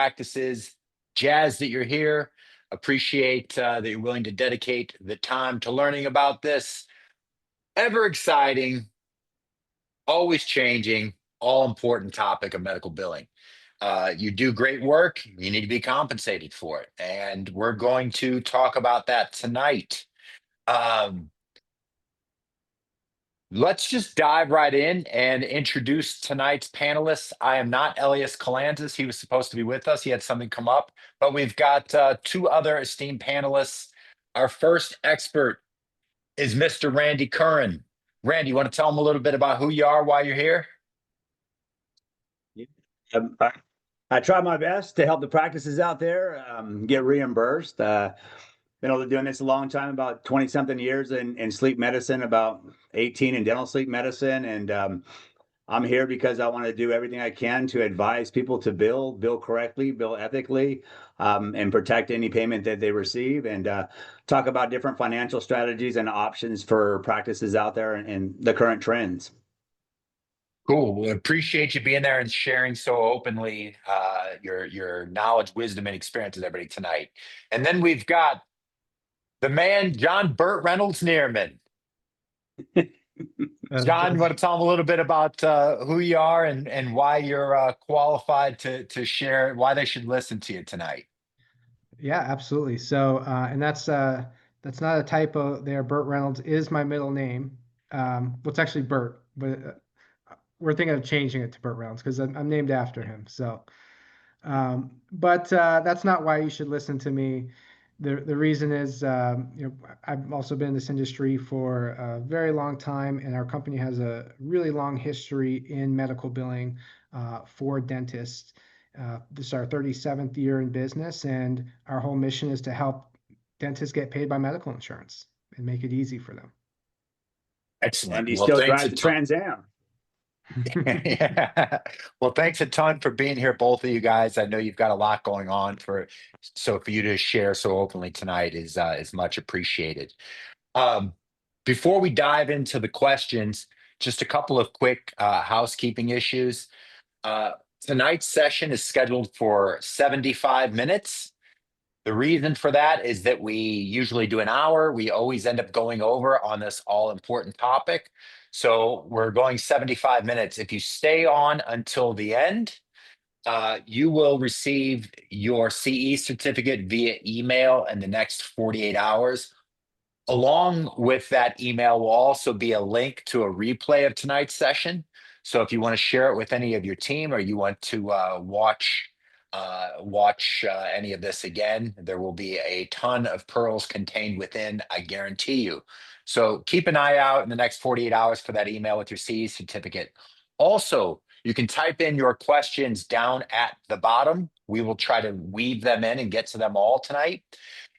practices. Jazzed that you're here. Appreciate that you're willing to dedicate the time to learning about this ever exciting, always changing, all important topic of medical billing. You do great work. You need to be compensated for it. And we're going to talk about that tonight. Um, let's just dive right in and introduce tonight's panelists. I am not Elias Calantis. He was supposed to be with us. He had something come up, but we've got two other esteemed panelists. Our first expert is Mr. Randy Curran. Randy, you want to tell them a little bit about who you are, why you're here? I try my best to help the practices out there get reimbursed. Been doing this a long time, about 20 something years in sleep medicine, about 18 in dental sleep medicine. And I'm here because I want to do everything I can to advise people to bill correctly, bill ethically, and protect any payment that they receive, and talk about different financial strategies and options for practices out there and the current trends. Cool. Well, appreciate you being there and sharing so openly your knowledge, wisdom, and experience with everybody tonight. And then we've got the man, Jon Burt Reynolds Nierman. Jon, you want to tell them a little bit about who you are and why you're qualified to share, why they should listen to you tonight? Yeah, absolutely. So, and that's not a typo there. Burt Reynolds is my middle name. Well, it's actually Burt, but we're thinking of changing it to Burt Reynolds because I'm named after him. So, but that's not why you should listen to me. The reason is, I've also been in this industry for a very long time, and our company has a really long history in medical billing for dentists. This is our 37th year in business, and our whole mission is to help dentists get paid by medical insurance and make it easy for them. Excellent. And he still drives the Trans Am. Yeah. Well, thanks a ton for being here, both of you guys. I know you've got a lot going on, so for you to share so openly tonight is much appreciated. Before we dive into the questions, just a couple of quick housekeeping issues. Tonight's session is scheduled for 75 minutes. The reason for that is that we usually do an hour. We always end up going over on this all important topic. So we're going 75 minutes. If you stay on until the end, you will receive your CE certificate via email in the next 48 hours. Along with that email will also be a link to a replay of tonight's session. So if you want to share it with any of your team, or you want to watch any of this again, there will be a ton of pearls contained within, I guarantee you. So keep an eye out in the next 48 hours for that email with your CE certificate. Also, you can type in your questions down at the bottom. We will try to weave them in and get to them all tonight.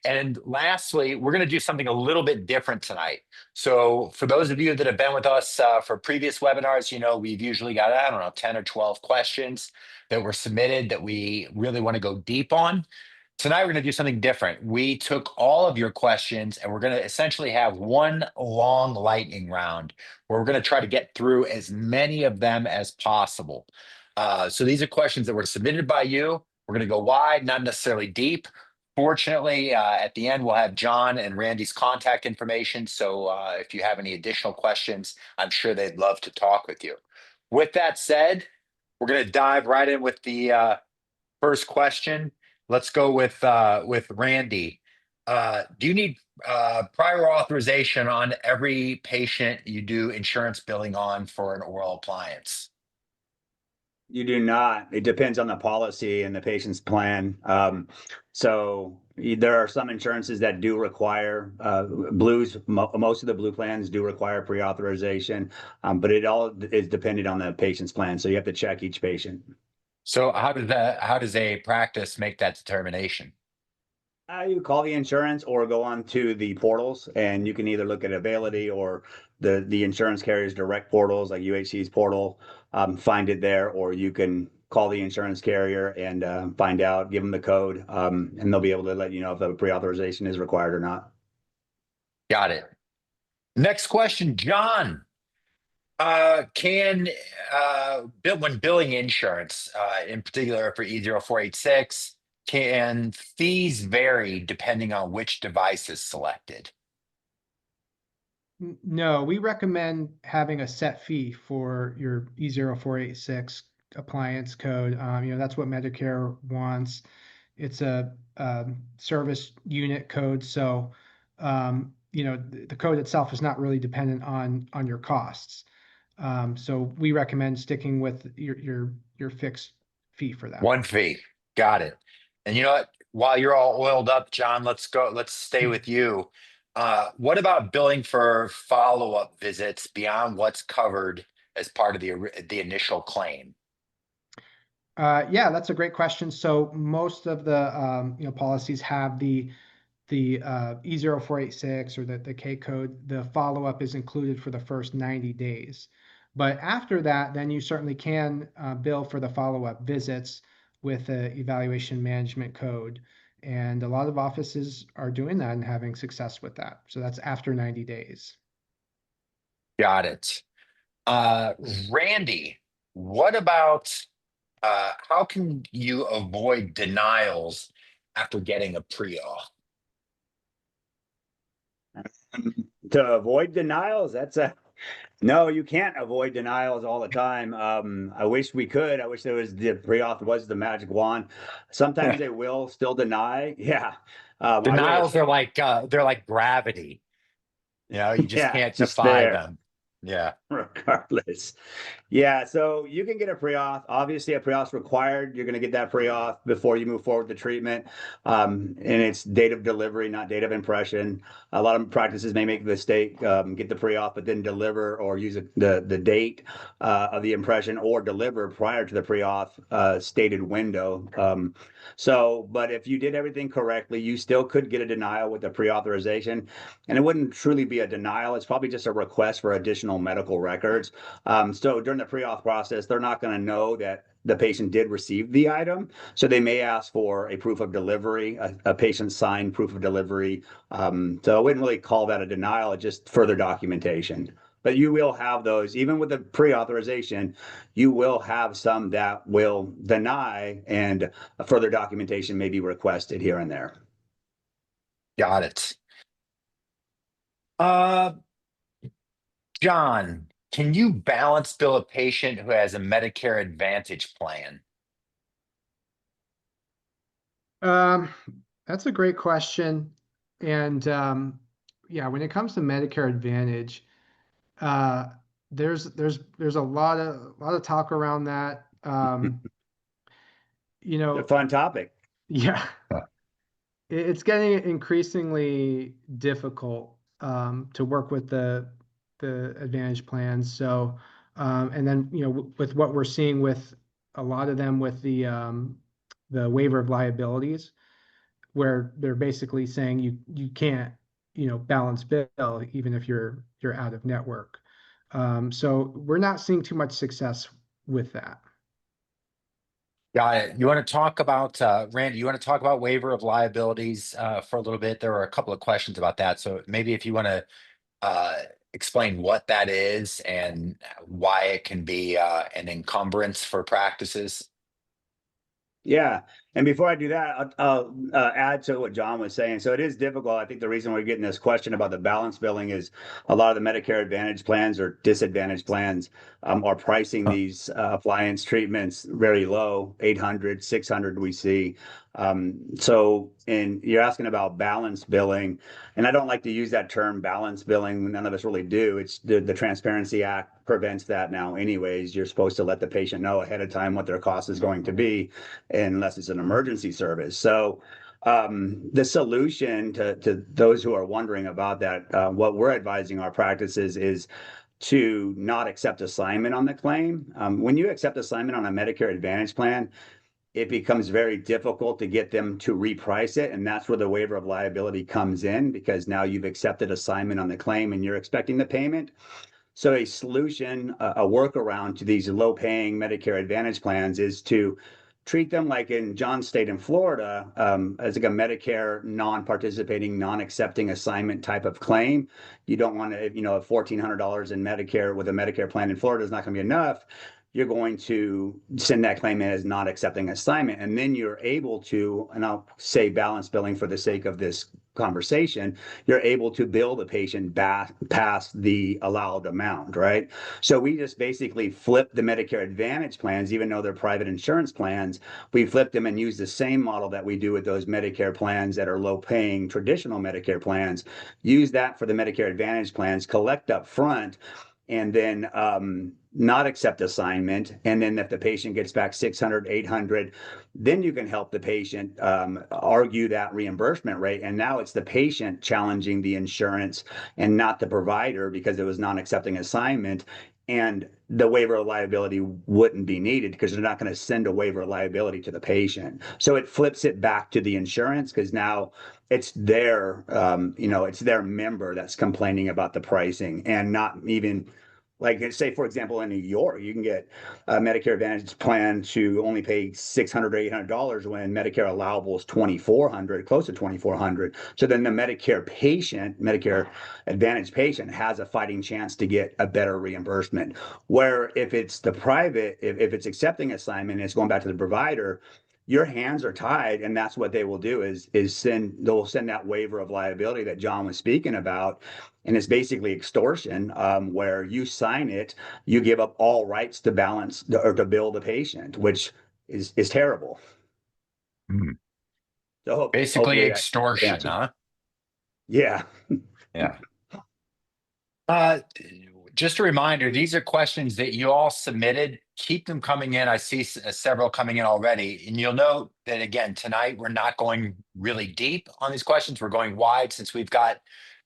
And lastly, we're going to do something a little bit different tonight. So for those of you that have been with us for previous webinars, we've usually got, 10 or 12 questions that were submitted that we really want to go deep on. Tonight, we're going to do something different. We took all of your questions and we're going to essentially have one long lightning round where we're going to try to get through as many of them as possible. So these are questions that were submitted by you. We're going to go wide, not necessarily deep. Fortunately, at the end, we'll have Jon and Randy's contact information. So if you have any additional questions, I'm sure they'd love to talk with you. With that said, we're going to dive right in with the first question. Let's go with Randy. Do you need prior authorization on every patient you do insurance billing on for an oral appliance? You do not. It depends on the policy and the patient's plan. So there are some insurances that do require most of the blue plans do require pre-authorization, but it all is dependent on the patient's plan. So you have to check each patient. So how does a practice make that determination? You call the insurance or go on to the portals, and you can either look at Availity or the insurance carrier's direct portals like UHC's portal, find it there, or you can call the insurance carrier and find out, give them the code, and they'll be able to let you know if a pre-authorization is required or not. Got it. Next question, Jon. When billing insurance, in particular for E0486, can fees vary depending on which device is selected? No, we recommend having a set fee for your E0486 appliance code. That's what Medicare wants. It's a service unit code, so the code itself is not really dependent on your costs. So we recommend sticking with your fixed fee for that. One fee. Got it. And you know what? While you're all oiled up, John, let's go. Let's stay with you. What about billing for follow-up visits beyond what's covered as part of the initial claim? Yeah, that's a great question. So most of the policies have the E0486 or the K code. The follow-up is included for the first 90 days. But after that, then you certainly can bill for the follow-up visits with the evaluation management code. And a lot of offices are doing that and having success with that. So that's after 90 days. Got it. Uh, Randy, what about how can you avoid denials after getting a pre-auth? To avoid denials, no, you can't avoid denials all the time. I wish we could. I wish the pre-auth was the magic wand. Sometimes they will still deny. Yeah. I really, Denials are like they're like gravity. You just yeah, can't just defy there them. Yeah. regardless. Yeah, so you can get a pre-auth. Obviously, a pre-auth required. You're going to get that pre-auth before you move forward with the treatment. And it's date of delivery, not date of impression. A lot of practices may make the mistake, get the pre-auth, but then deliver or use the date of the impression or deliver prior to the pre-auth stated window. But if you did everything correctly, you still could get a denial with the pre-authorization. And it wouldn't truly be a denial. It's probably just a request for additional medical records. So during the pre-auth process, they're not going to know that the patient did receive the item. So they may ask for a proof of delivery, a patient signed proof of delivery. So I wouldn't really call that a denial, it's just further documentation. But you will have those, even with the pre-authorization, you will have some that will deny and a further documentation may be requested here and there. Got it. Uh, John, can you balance bill a patient who has a Medicare Advantage plan? Um, that's a great question. And yeah, when it comes to Medicare Advantage, uh, there's a lot of talk around that. You A know, fun topic. yeah, Uh, it's getting increasingly difficult to work with the Advantage plans. So, and then with what we're seeing with a lot of them with the waiver of liabilities, where they're basically saying you can't balance bill even if you're out of network. So we're not seeing too much success with that. Got it. You want to talk about Randy? You want to talk about waiver of liabilities for a little bit? There were a couple of questions about that, so maybe if you want to uh, explain what that is and why it can be an encumbrance for practices. Yeah. And before I do that, I'll add to what John was saying. So it is difficult. I think the reason we're getting this question about the balance billing is a lot of the Medicare Advantage plans or disadvantaged plans are pricing Huh. these appliance treatments very low, 800, 600 we see. And you're asking about balance billing, and I don't like to use that term balance billing. None of us really do. It's the Transparency Act prevents that now anyways. You're supposed to let the patient know ahead of time what their cost is going to be unless it's an emergency service. So the solution to those who are wondering about that, what we're advising our practices is to not accept assignment on the claim. When you accept assignment on a Medicare Advantage plan, it becomes very difficult to get them to reprice it. And that's where the waiver of liability comes in, because now you've accepted assignment on the claim and you're expecting the payment. So a solution, a workaround to these low paying Medicare Advantage plans is to treat them like in John's state in Florida, as like a Medicare non-participating, non-accepting assignment type of claim. You don't want to, $1,400 in Medicare with a Medicare plan in Florida is not going to be enough. You're going to send that claim in as not accepting assignment. And then you're able to, and I'll say balance billing for the sake of this conversation, you're able to bill the patient back past the allowed amount, right? So we just basically flip the Medicare Advantage plans, even though they're private insurance plans, we flip them and use the same model that we do with those Medicare plans that are low paying traditional Medicare plans, use that for the Medicare Advantage plans, collect up front, and then not accept assignment. And then if the patient gets back 600, 800, then you can help the patient argue that reimbursement rate. And now it's the patient challenging the insurance and not the provider because it was non-accepting assignment. And the waiver of liability wouldn't be needed because they're not going to send a waiver of liability to the patient. So it flips it back to the insurance because now it's their, it's their member that's complaining about the pricing and not even like say, for example, in New York, you can get a Medicare Advantage plan to only pay $600 or $800 when Medicare allowable is $2,400, close to $2,400. So then the Medicare Advantage patient has a fighting chance to get a better reimbursement. Where if it's the private, if it's accepting assignment, and it's going back to the provider, your hands are tied, and that's what they will do is they'll send that waiver of liability that John was speaking about, and it's basically extortion, where you sign it, you give up all rights to balance or to bill the patient, which is terrible. Hmm. So Basically hopefully I extortion, answered. huh? Yeah. Yeah. Uh, just a reminder, these are questions that you all submitted. Keep them coming in. I see several coming in already. And you'll note that, again, tonight we're not going really deep on these questions. We're going wide since we've got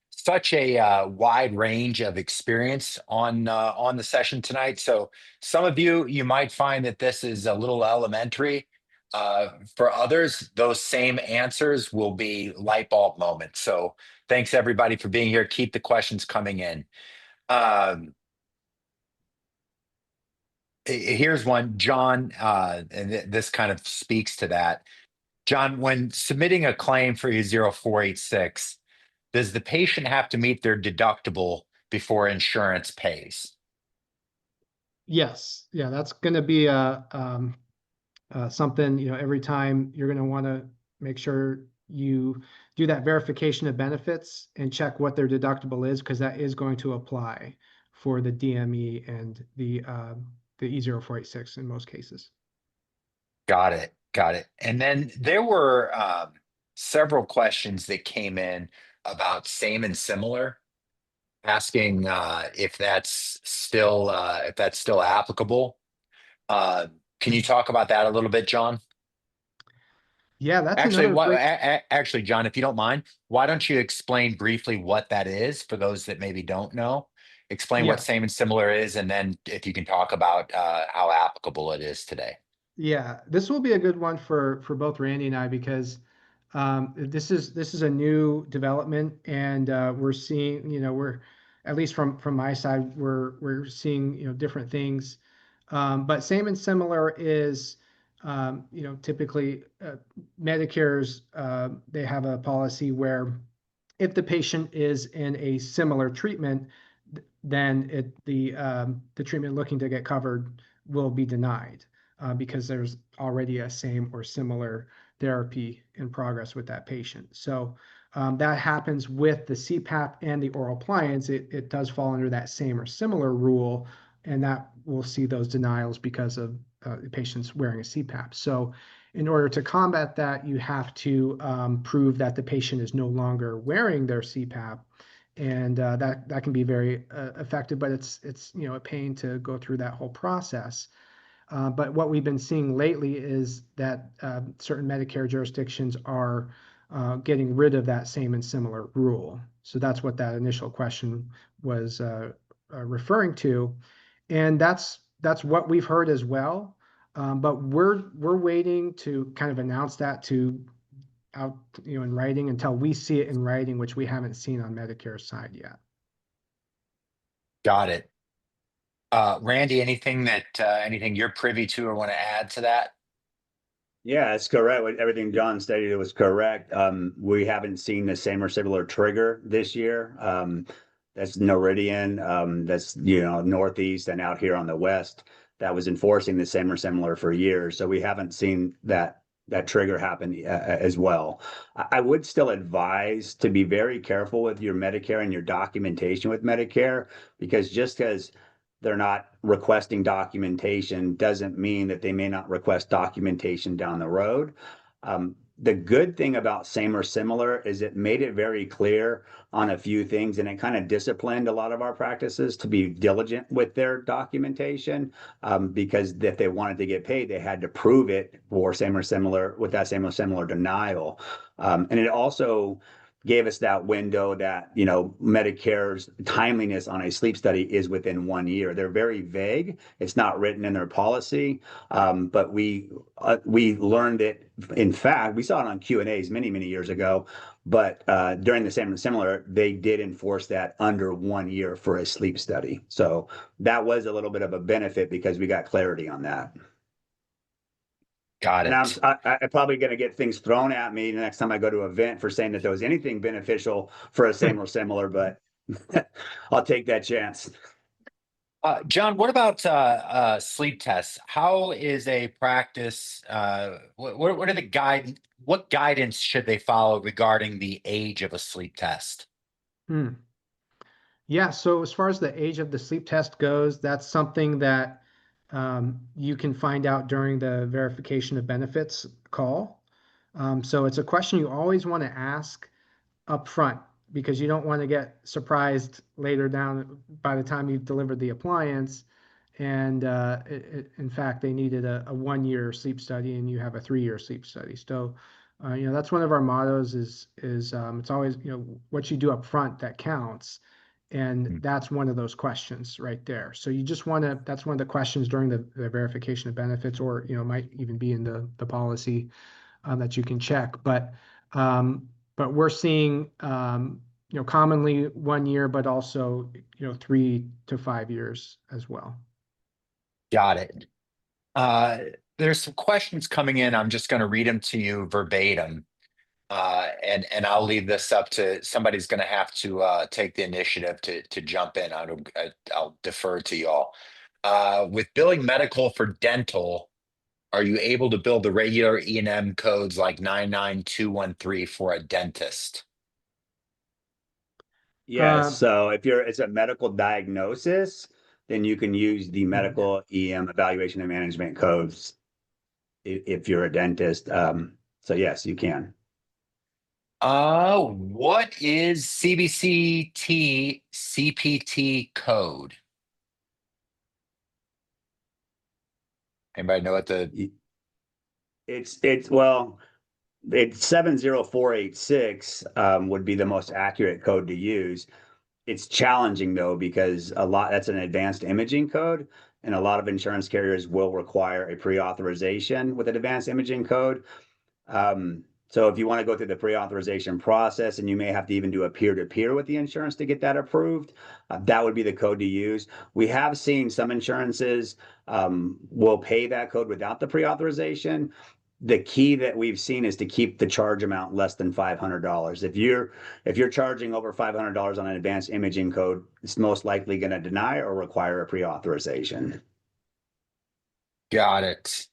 such a wide range of experience on the session tonight. So some of you might find that this is a little elementary. For others, those same answers will be light bulb moments. So thanks everybody for being here. Keep the questions coming in. Here's one, John, and this kind of speaks to that. John, when submitting a claim for your 0486, does the patient have to meet their deductible before insurance pays? Yes, yeah, that's going to be something, every time you're going to want to make sure you do that verification of benefits and check what their deductible is, because that is going to apply for the DME and the E0486 in most cases. Got it. Got it. And then there were several questions that came in about same and similar, asking if that's still applicable. Can you talk about that a little bit, John? Yeah, that's Actually, another great. actually, John, if you don't mind, why don't you explain briefly what that is for those that maybe don't know? Explain what Yeah, same and similar is, and then if you can talk about how applicable it is today. yeah, this will be a good one for both Randy and I, because this is a new development, and we're seeing, we're, at least from my side, we're seeing, different things. But same and similar is, typically Medicare's, they have a policy where if the patient is in a similar treatment, then the treatment looking to get covered will be denied, because there's already a same or similar therapy in progress with that patient. So that happens with the CPAP and the oral appliance. It does fall under that same or similar rule, and that will see those denials because of the patients wearing a CPAP. So in order to combat that, you have to prove that the patient is no longer wearing their CPAP, and that can be very effective, but it's a pain to go through that whole process. But what we've been seeing lately is that certain Medicare jurisdictions are getting rid of that same and similar rule. So that's what that initial question was referring to, and that's what we've heard as well. But we're waiting to kind of announce that to out, in writing, until we see it in writing, which we haven't seen on Medicare's side yet. Got it. Randy, anything you're privy to or want to add to that? Yeah, it's correct. Everything John stated was correct. We haven't seen the same or similar trigger this year. That's Meridian, that's, Northeast and out here on the West that was enforcing the same or similar for years. So we haven't seen that trigger happen as well. I would still advise to be very careful with your Medicare and your documentation with Medicare, because just because they're not requesting documentation doesn't mean that they may not request documentation down the road. The good thing about same or similar is it made it very clear on a few things, and it kind of disciplined a lot of our practices to be diligent with their documentation, because if they wanted to get paid, they had to prove it for same or similar with that same or similar denial. And it also gave us that window that, Medicare's timeliness on a sleep study is within 1 year. They're very vague. It's not written in their policy, but we learned it. In fact, we saw it on Q&As many years ago. But during the same and similar, they did enforce that under 1 year for a sleep study. So that was a little bit of a benefit because we got clarity on that. Got And it. I'm probably going to get things thrown at me the next time I go to an event for saying that there was anything beneficial for a same or similar, but I'll take that chance. John, what about sleep tests? How is a practice? What are what guidance should they follow regarding the age of a sleep test? Hmm. Yeah, so as far as the age of the sleep test goes, that's something that you can find out during the verification of benefits call. So it's a question you always want to ask up front, because you don't want to get surprised later down by the time you've delivered the appliance. And in fact, they needed a 1 year sleep study and you have a 3 year sleep study. So, that's one of our mottos is it's always, what you do up front that counts. And Hmm. that's one of those questions right there. So you just want to, that's one of the questions during the verification of benefits, or, might even be in the policy that you can check. But we're seeing, commonly 1 year, but also, 3 to 5 years as well. Got it. Uh, there's some questions coming in. I'm just going to read them to you verbatim. And I'll leave this up to somebody's going to have to take the initiative to jump in. I'll defer to y'all. With billing medical for dental, are you able to bill the regular E&M codes like 99213 for a dentist? Yes. Um, So if it's a medical diagnosis, then you can use the mhm. medical EM evaluation and management codes if you're a dentist. So yes, you can. What is CBCT CPT code? Anybody know what the Well, it's 70486 would be the most accurate code to use. It's challenging though, because that's an advanced imaging code, and a lot of insurance carriers will require a pre-authorization with an advanced imaging code. So if you want to go through the pre-authorization process, and you may have to even do a peer-to-peer with the insurance to get that approved, that would be the code to use. We have seen some insurances will pay that code without the pre-authorization. The key that we've seen is to keep the charge amount less than $500. If you're charging over $500 on an advanced imaging code, it's most likely going to deny or require a pre-authorization. got it?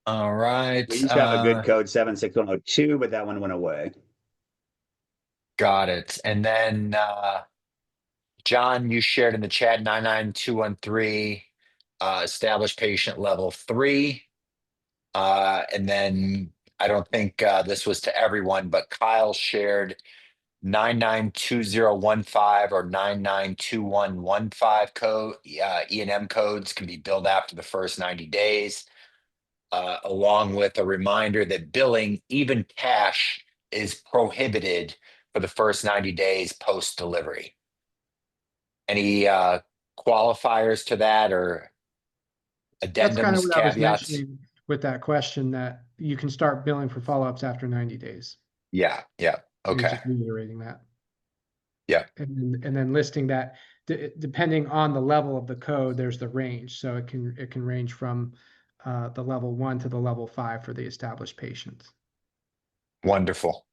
All right. We used to have a good code 76102, but that one went away. Got it. And then John, you shared in the chat 99213, established patient level 3. And then I don't think this was to everyone, but Kyle shared 992015 or 992115 code. E&M codes can be billed after the first 90 days, along with a reminder that billing, even cash, is prohibited for the first 90 days post delivery. Any qualifiers to that or That's kind of addendums, what I was caveats? mentioning with that question, that you can start billing for follow-ups after 90 days. Yeah, yeah. I was Okay. just reiterating that. Yeah. And then listing that depending on the level of the code, there's the range. So it can range from the level 1 to the level 5 for the established patients. Wonderful.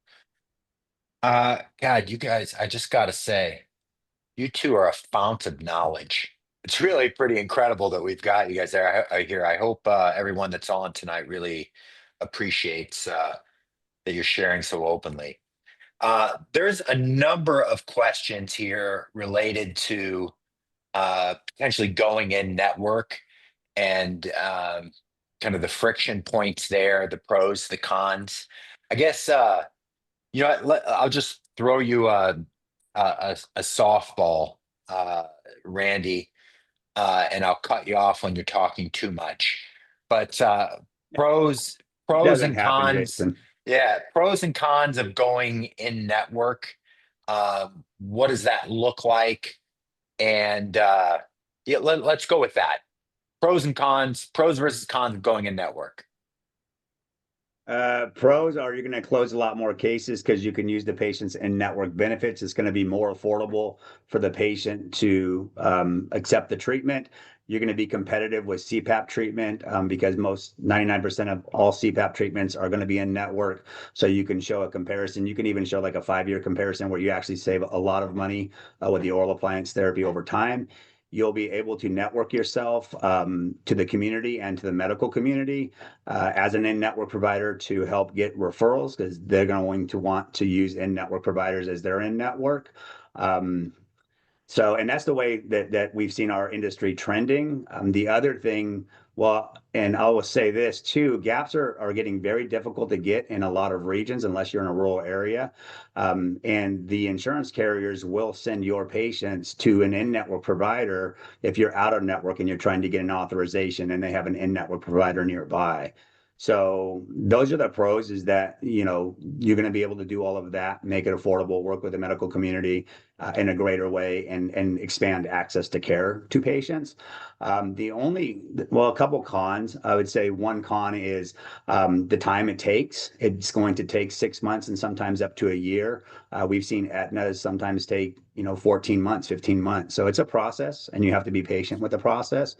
God, you guys, I just gotta say, you two are a fount of knowledge. It's really pretty incredible that we've got you guys there. I hear. I hope everyone that's on tonight really appreciates that you're sharing so openly. There's a number of questions here related to potentially going in network and kind of the friction points there, the pros, the cons. I guess I'll just throw you a softball, Randy, and I'll cut you off when you're talking too much. But pros, pros Doesn't and happen, cons, Jason. yeah, pros and cons of going in network. What does that look like? And yeah, let's go with that. Pros and cons, pros versus cons of going in network. Pros are you're going to close a lot more cases because you can use the patient's in-network benefits. It's going to be more affordable for the patient to accept the treatment. You're going to be competitive with CPAP treatment because 99% of all CPAP treatments are going to be in network. So you can show a comparison. You can even show like a 5-year comparison where you actually save a lot of money with the oral appliance therapy over time. You'll be able to network yourself to the community and to the medical community as an in-network provider to help get referrals because they're going to want to use in-network providers as their in-network. And that's the way that we've seen our industry trending. The other thing, well, and I will say this too, gaps are getting very difficult to get in a lot of regions unless you're in a rural area. And the insurance carriers will send your patients to an in-network provider if you're out of network and you're trying to get an authorization and they have an in-network provider nearby. So those are the pros is that, you're going to be able to do all of that, make it affordable, work with the medical community in a greater way and expand access to care to patients. A couple cons, I would say one con is the time it takes. It's going to take 6 months and sometimes up to a year. We've seen Aetna's sometimes take, 14 months, 15 months. So it's a process and you have to be patient with the process.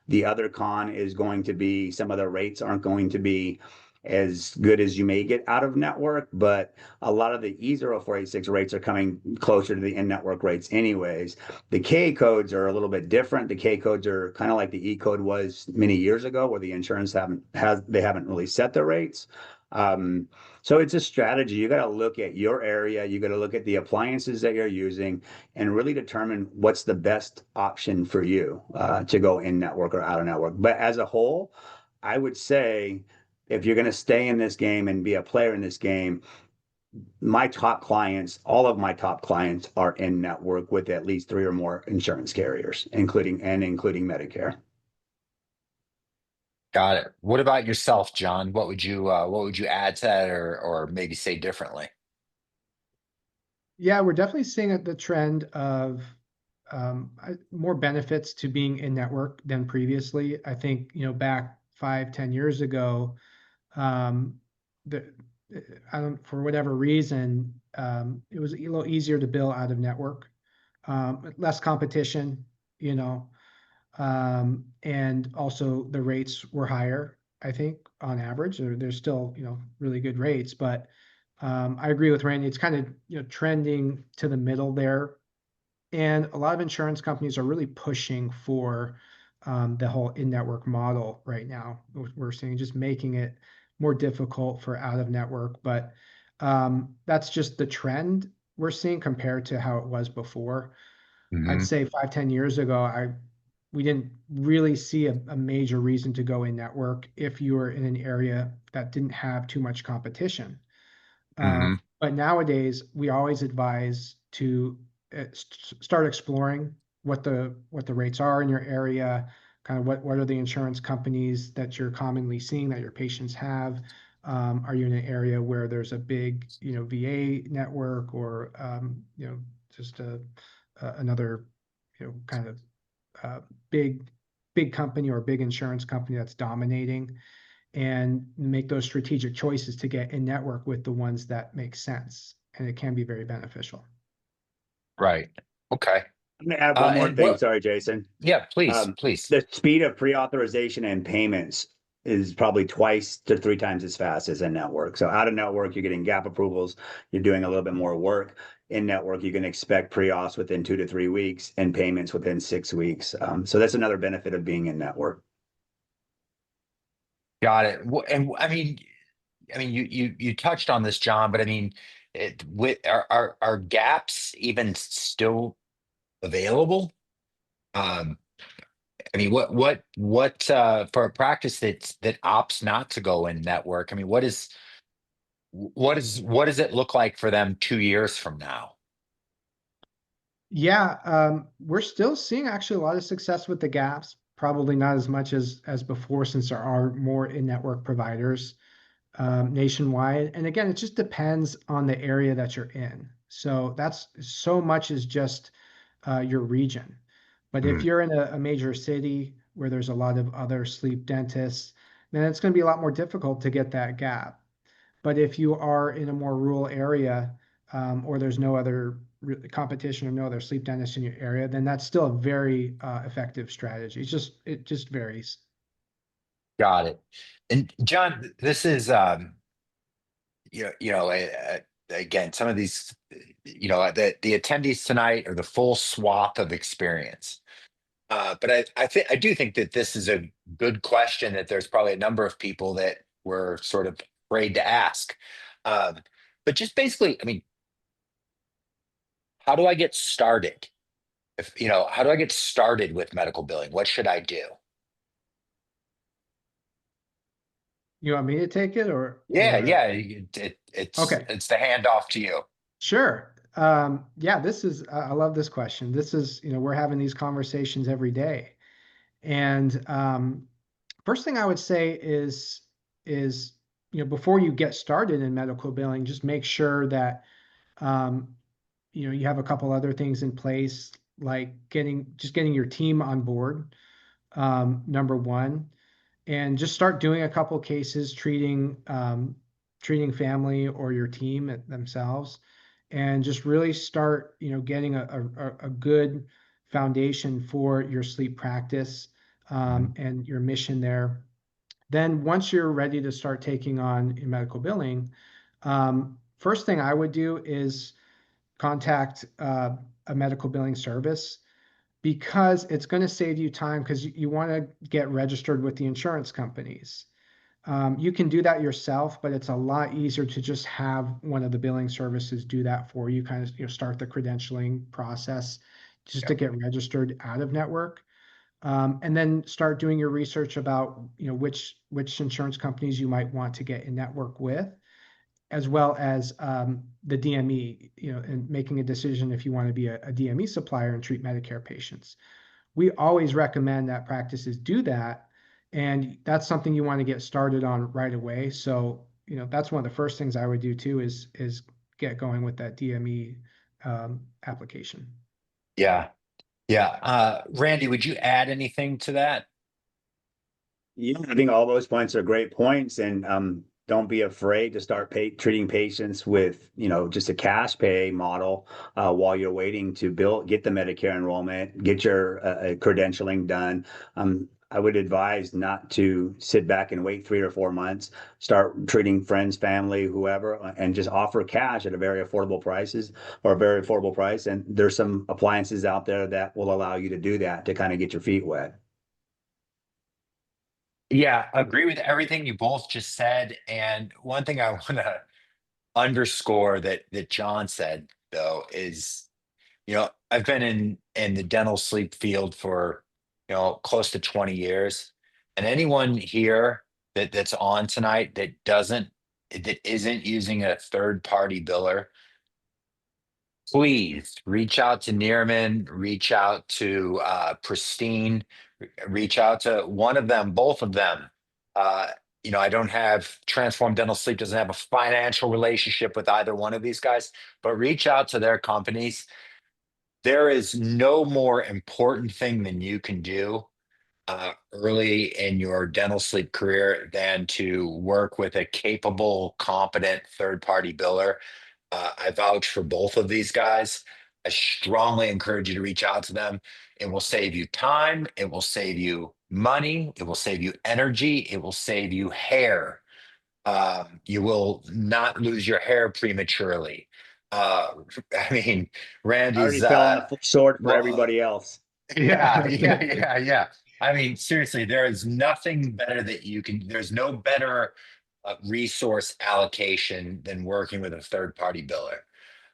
The other con is going to be some of the rates aren't going to be as good as you may get out of network, but a lot of the E0486 rates are coming closer to the in-network rates anyways. The K codes are a little bit different. The K codes are kind of like the E code was many years ago where the insurance haven't really set the rates. So it's a strategy. You got to look at your area. You got to look at the appliances that you're using and really determine what's the best option for you to go in network or out of network. But as a whole, I would say if you're going to stay in this game and be a player in this game, all of my top clients are in network with at least 3 or more insurance carriers, including Medicare. Got it. What about yourself, John? What would you add to that or maybe say differently? Yeah, we're definitely seeing the trend of more benefits to being in network than previously. I think, back 5, 10 years ago, the, for whatever reason, it was a little easier to bill out of network, less competition, and also the rates were higher, I think, on average. There's still, really good rates, but I agree with Randy. It's kind of, trending to the middle there. And a lot of insurance companies are really pushing for the whole in-network model right now. We're seeing just making it more difficult for out-of-network, but that's just the trend we're seeing compared to how it was before. I'd Hmm. say 5, 10 years ago, we didn't really see a major reason to go in network if you were in an area that didn't have too much competition. Hmm. But nowadays, we always advise to start exploring what the rates are in your area, kind of what are the insurance companies that you're commonly seeing that your patients have. Are you in an area where there's a big, VA network or, just another, kind of big company or big insurance company that's dominating, and make those strategic choices to get in network with the ones that make sense. And it can be very beneficial. Right. Okay. I'm going to add one more And thing. what? Sorry, Jason. Yeah, please, Um, please. the speed of pre-authorization and payments is probably 2 to 3 times as fast as in network. So out of network, you're getting gap approvals. You're doing a little bit more work. In network, you can expect pre-auths within 2 to 3 weeks and payments within 6 weeks. So that's another benefit of being in network. Got it. And I mean, you touched on this, John, but I mean, are gaps even still available? Um, I mean, what for a practice that opts not to go in network? I mean, what does it look like for them 2 years from now? Yeah, we're still seeing actually a lot of success with the gaps. Probably not as much as before, since there are more in-network providers nationwide. And again, it just depends on the area that you're in. So that's so much is just your region. But if Mhm. you're in a major city where there's a lot of other sleep dentists, then it's going to be a lot more difficult to get that gap. But if you are in a more rural area, or there's no other competition or no other sleep dentist in your area, then that's still a very effective strategy. It just varies. Got it. And John, this is again, some of these, the attendees tonight are the full swath of experience. But I do think that this is a good question that there's probably a number of people that were sort of afraid to ask. Um, but just basically, I mean, how do I get started? How do I get started with medical billing? What should I do? You want me to take it Yeah, or yeah, okay, it's the handoff to you. sure. Yeah, this is I love this question. This is, we're having these conversations every day. And first thing I would say is before you get started in medical billing, just make sure that um, you have a couple other things in place, like getting your team on board, number one, and just start doing a couple cases, treating family or your team themselves, and just really start getting a good foundation for your sleep practice, Mhm. and your mission there. Then once you're ready to start taking on in medical billing, first thing I would do is contact a medical billing service, because it's going to save you time, because you want to get registered with the insurance companies. You can do that yourself, but it's a lot easier to just have one of the billing services do that for you, kind of start the credentialing process just to Yep. get registered out of network. And then start doing your research about which insurance companies you might want to get in network with, as well as the DME, and making a decision if you want to be a DME supplier and treat Medicare patients. We always recommend that practices do that, and that's something you want to get started on right away. So, that's one of the first things I would do too, is get going with that DME application. Yeah, yeah. Randy, would you add anything to that? Yeah, I think all those points are great points, and don't be afraid to start treating patients with, just a cash pay model while you're waiting to get the Medicare enrollment, get your credentialing done. I would advise not to sit back and wait 3 or 4 months. Start treating friends, family, whoever, and just offer cash at a very affordable prices or a very affordable price. And there's some appliances out there that will allow you to do that to kind of get your feet wet. Yeah, agree with everything you both just said. And one thing I want to underscore that John said though is, I've been in the dental sleep field for, close to 20 years. And anyone here that's on tonight that isn't using a third party biller, please reach out to Nierman, reach out to Pristine, reach out to one of them, both of them. Uh, I don't have Transform Dental Sleep doesn't have a financial relationship with either one of these guys, but reach out to their companies. There is no more important thing than you can do early in your dental sleep career than to work with a capable, competent third party biller. I vouch for both of these guys. I strongly encourage you to reach out to them. It will save you time. It will save you money. It will save you energy. It will save you hair. You will not lose your hair prematurely. Uh, I mean, I already Randy's, fell on the sword for well, everybody else. yeah, Yeah, yeah, exactly. yeah, yeah. I mean, seriously, there is nothing better that you can, there's no better resource allocation than working with a third party biller.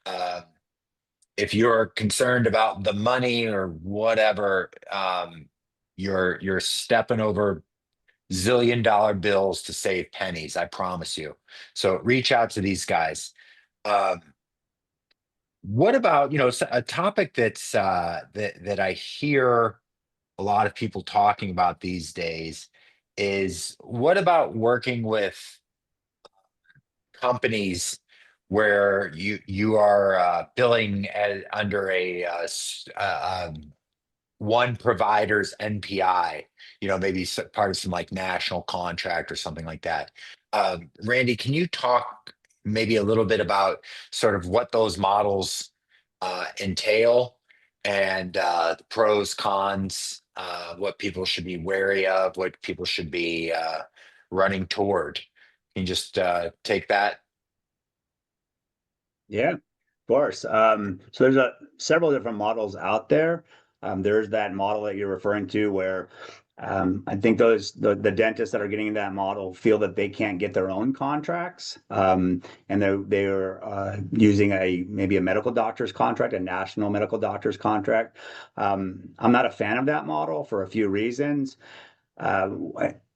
Uh, if you're concerned about the money or whatever, you're stepping over zillion-dollar bills to save pennies, I promise you. So reach out to these guys. Um, what about, a topic that I hear a lot of people talking about these days is what about working with companies where you are billing under a one provider's NPI, maybe part of some like national contract or something like that. Randy, can you talk maybe a little bit about sort of what those models entail and the pros, cons, what people should be wary of, what people should be running toward? Can you just take that? Yeah, of course. So there's several different models out there. There's that model that you're referring to where I think the dentists that are getting into that model feel that they can't get their own contracts, and they're using maybe a medical doctor's contract, a national medical doctor's contract. I'm not a fan of that model for a few reasons. Uh,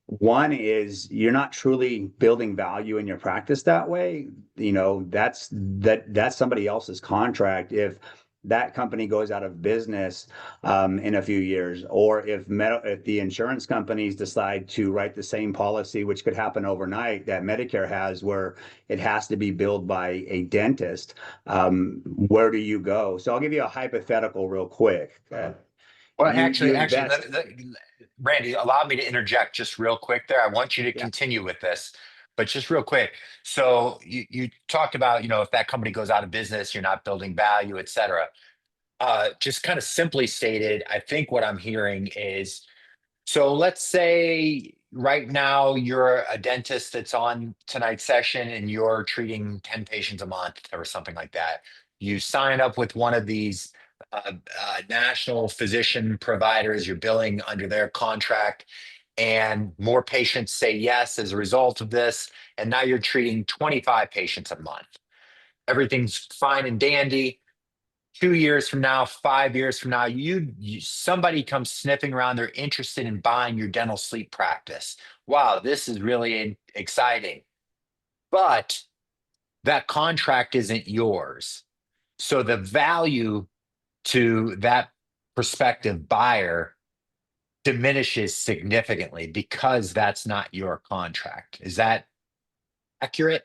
One is you're not truly building value in your practice that way. That's somebody else's contract. If that company goes out of business in a few years, or if the insurance companies decide to write the same policy, which could happen overnight, that Medicare has, where it has to be billed by a dentist, where do you go? So I'll give you a hypothetical real quick. Well, You actually, invest. Randy, allow me to interject just real quick there. I want you to Yeah. continue with this, but just real quick. So you talked about, if that company goes out of business, you're not building value, et cetera. Just kind of simply stated, I think what I'm hearing is, so let's say right now you're a dentist that's on tonight's session and you're treating 10 patients a month or something like that. You sign up with one of these national physician providers, you're billing under their contract, and more patients say yes as a result of this. And now you're treating 25 patients a month. Everything's fine and dandy. 2 years from now, 5 years from now, somebody comes sniffing around. They're interested in buying your dental sleep practice. Wow, this is really exciting. But that contract isn't yours. So the value to that prospective buyer diminishes significantly because that's not your contract. Is that accurate?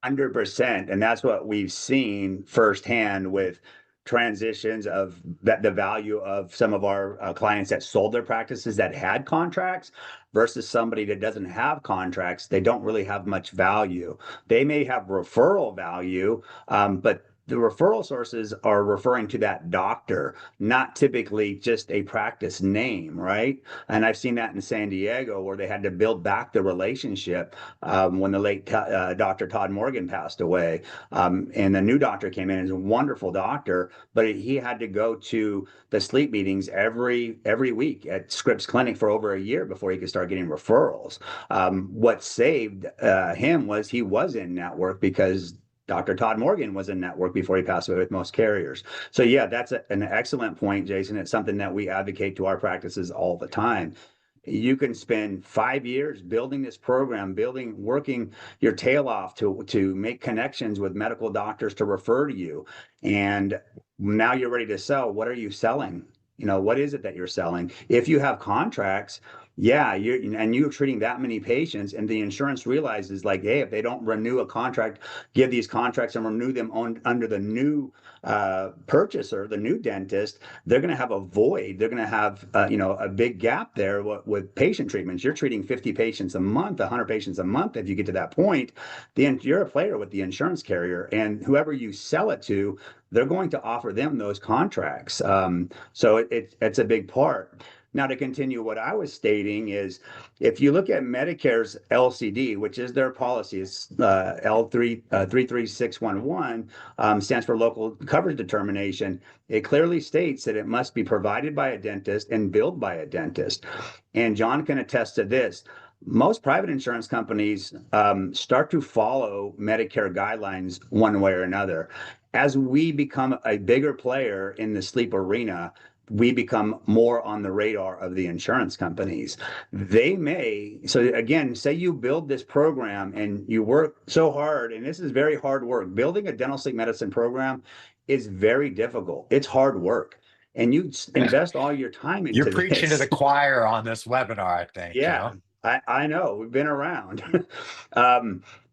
100%. And that's what we've seen firsthand with transitions of the value of some of our clients that sold their practices that had contracts versus somebody that doesn't have contracts. They don't really have much value. They may have referral value, but the referral sources are referring to that doctor, not typically just a practice name, right? And I've seen that in San Diego where they had to build back the relationship when the late Dr. Todd Morgan passed away. And the new doctor came in, is a wonderful doctor, but he had to go to the sleep meetings every week at Scripps Clinic for over a year before he could start getting referrals. What saved him was he was in network because Dr. Todd Morgan was in network before he passed away with most carriers. So yeah, that's an excellent point, Jason. It's something that we advocate to our practices all the time. You can spend 5 years building this program, working your tail off to make connections with medical doctors to refer to you. And now you're ready to sell. What are you selling? What is it that you're selling? If you have contracts, yeah, you're treating that many patients, and the insurance realizes like, hey, if they don't renew a contract, give these contracts and renew them under the new purchaser, the new dentist, they're going to have a void. They're going to have a big gap there with patient treatments. You're treating 50 patients a month, 100 patients a month. If you get to that point, then you're a player with the insurance carrier, and whoever you sell it to, they're going to offer them those contracts. So it's a big part. Now, to continue what I was stating is, if you look at Medicare's LCD, which is their policy, it's L3 33611, stands for local coverage determination. It clearly states that it must be provided by a dentist and billed by a dentist. And Jon can attest to this. Most private insurance companies start to follow Medicare guidelines one way or another. As we become a bigger player in the sleep arena, we become more on the radar of the insurance companies. They may, so again, say you build this program and you work so hard, and this is very hard work. Building a dental sleep medicine program is very difficult. It's hard work. And you invest all your time You're into preaching to the this. choir on this webinar, I think, you Yeah, know? I know. We've been around.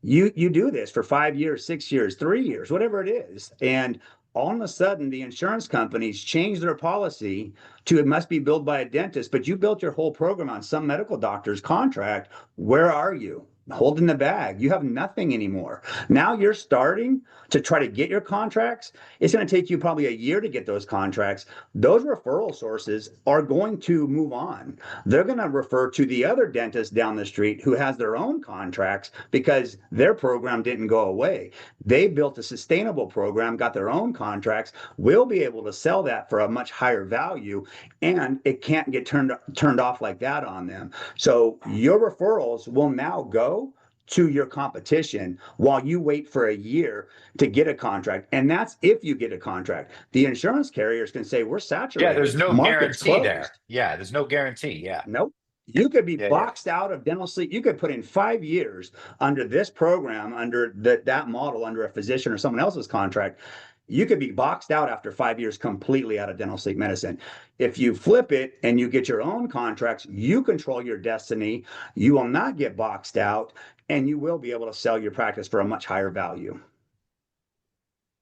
You do this for 5 years, 6 years, 3 years, whatever it is, and all of a sudden the insurance companies change their policy to it must be billed by a dentist, but you built your whole program on some medical doctor's contract. Where are you? Holding the bag. You have nothing anymore. Now you're starting to try to get your contracts. It's going to take you probably a year to get those contracts. Those referral sources are going to move on. They're going to refer to the other dentist down the street who has their own contracts because their program didn't go away. They built a sustainable program, got their own contracts. We'll be able to sell that for a much higher value, and it can't get turned off like that on them. So your referrals will now go to your competition while you wait for a year to get a contract. And that's if you get a contract. The insurance carriers can say, we're Yeah, there's saturated, no market's guarantee there. closed. Yeah, there's no guarantee. Yeah. Nope. You could be Yeah, yeah. boxed out of dental sleep. You could put in 5 years under this program, under that model, under a physician or someone else's contract. You could be boxed out after 5 years completely out of dental sleep medicine. If you flip it and you get your own contracts, you control your destiny. You will not get boxed out, and you will be able to sell your practice for a much higher value.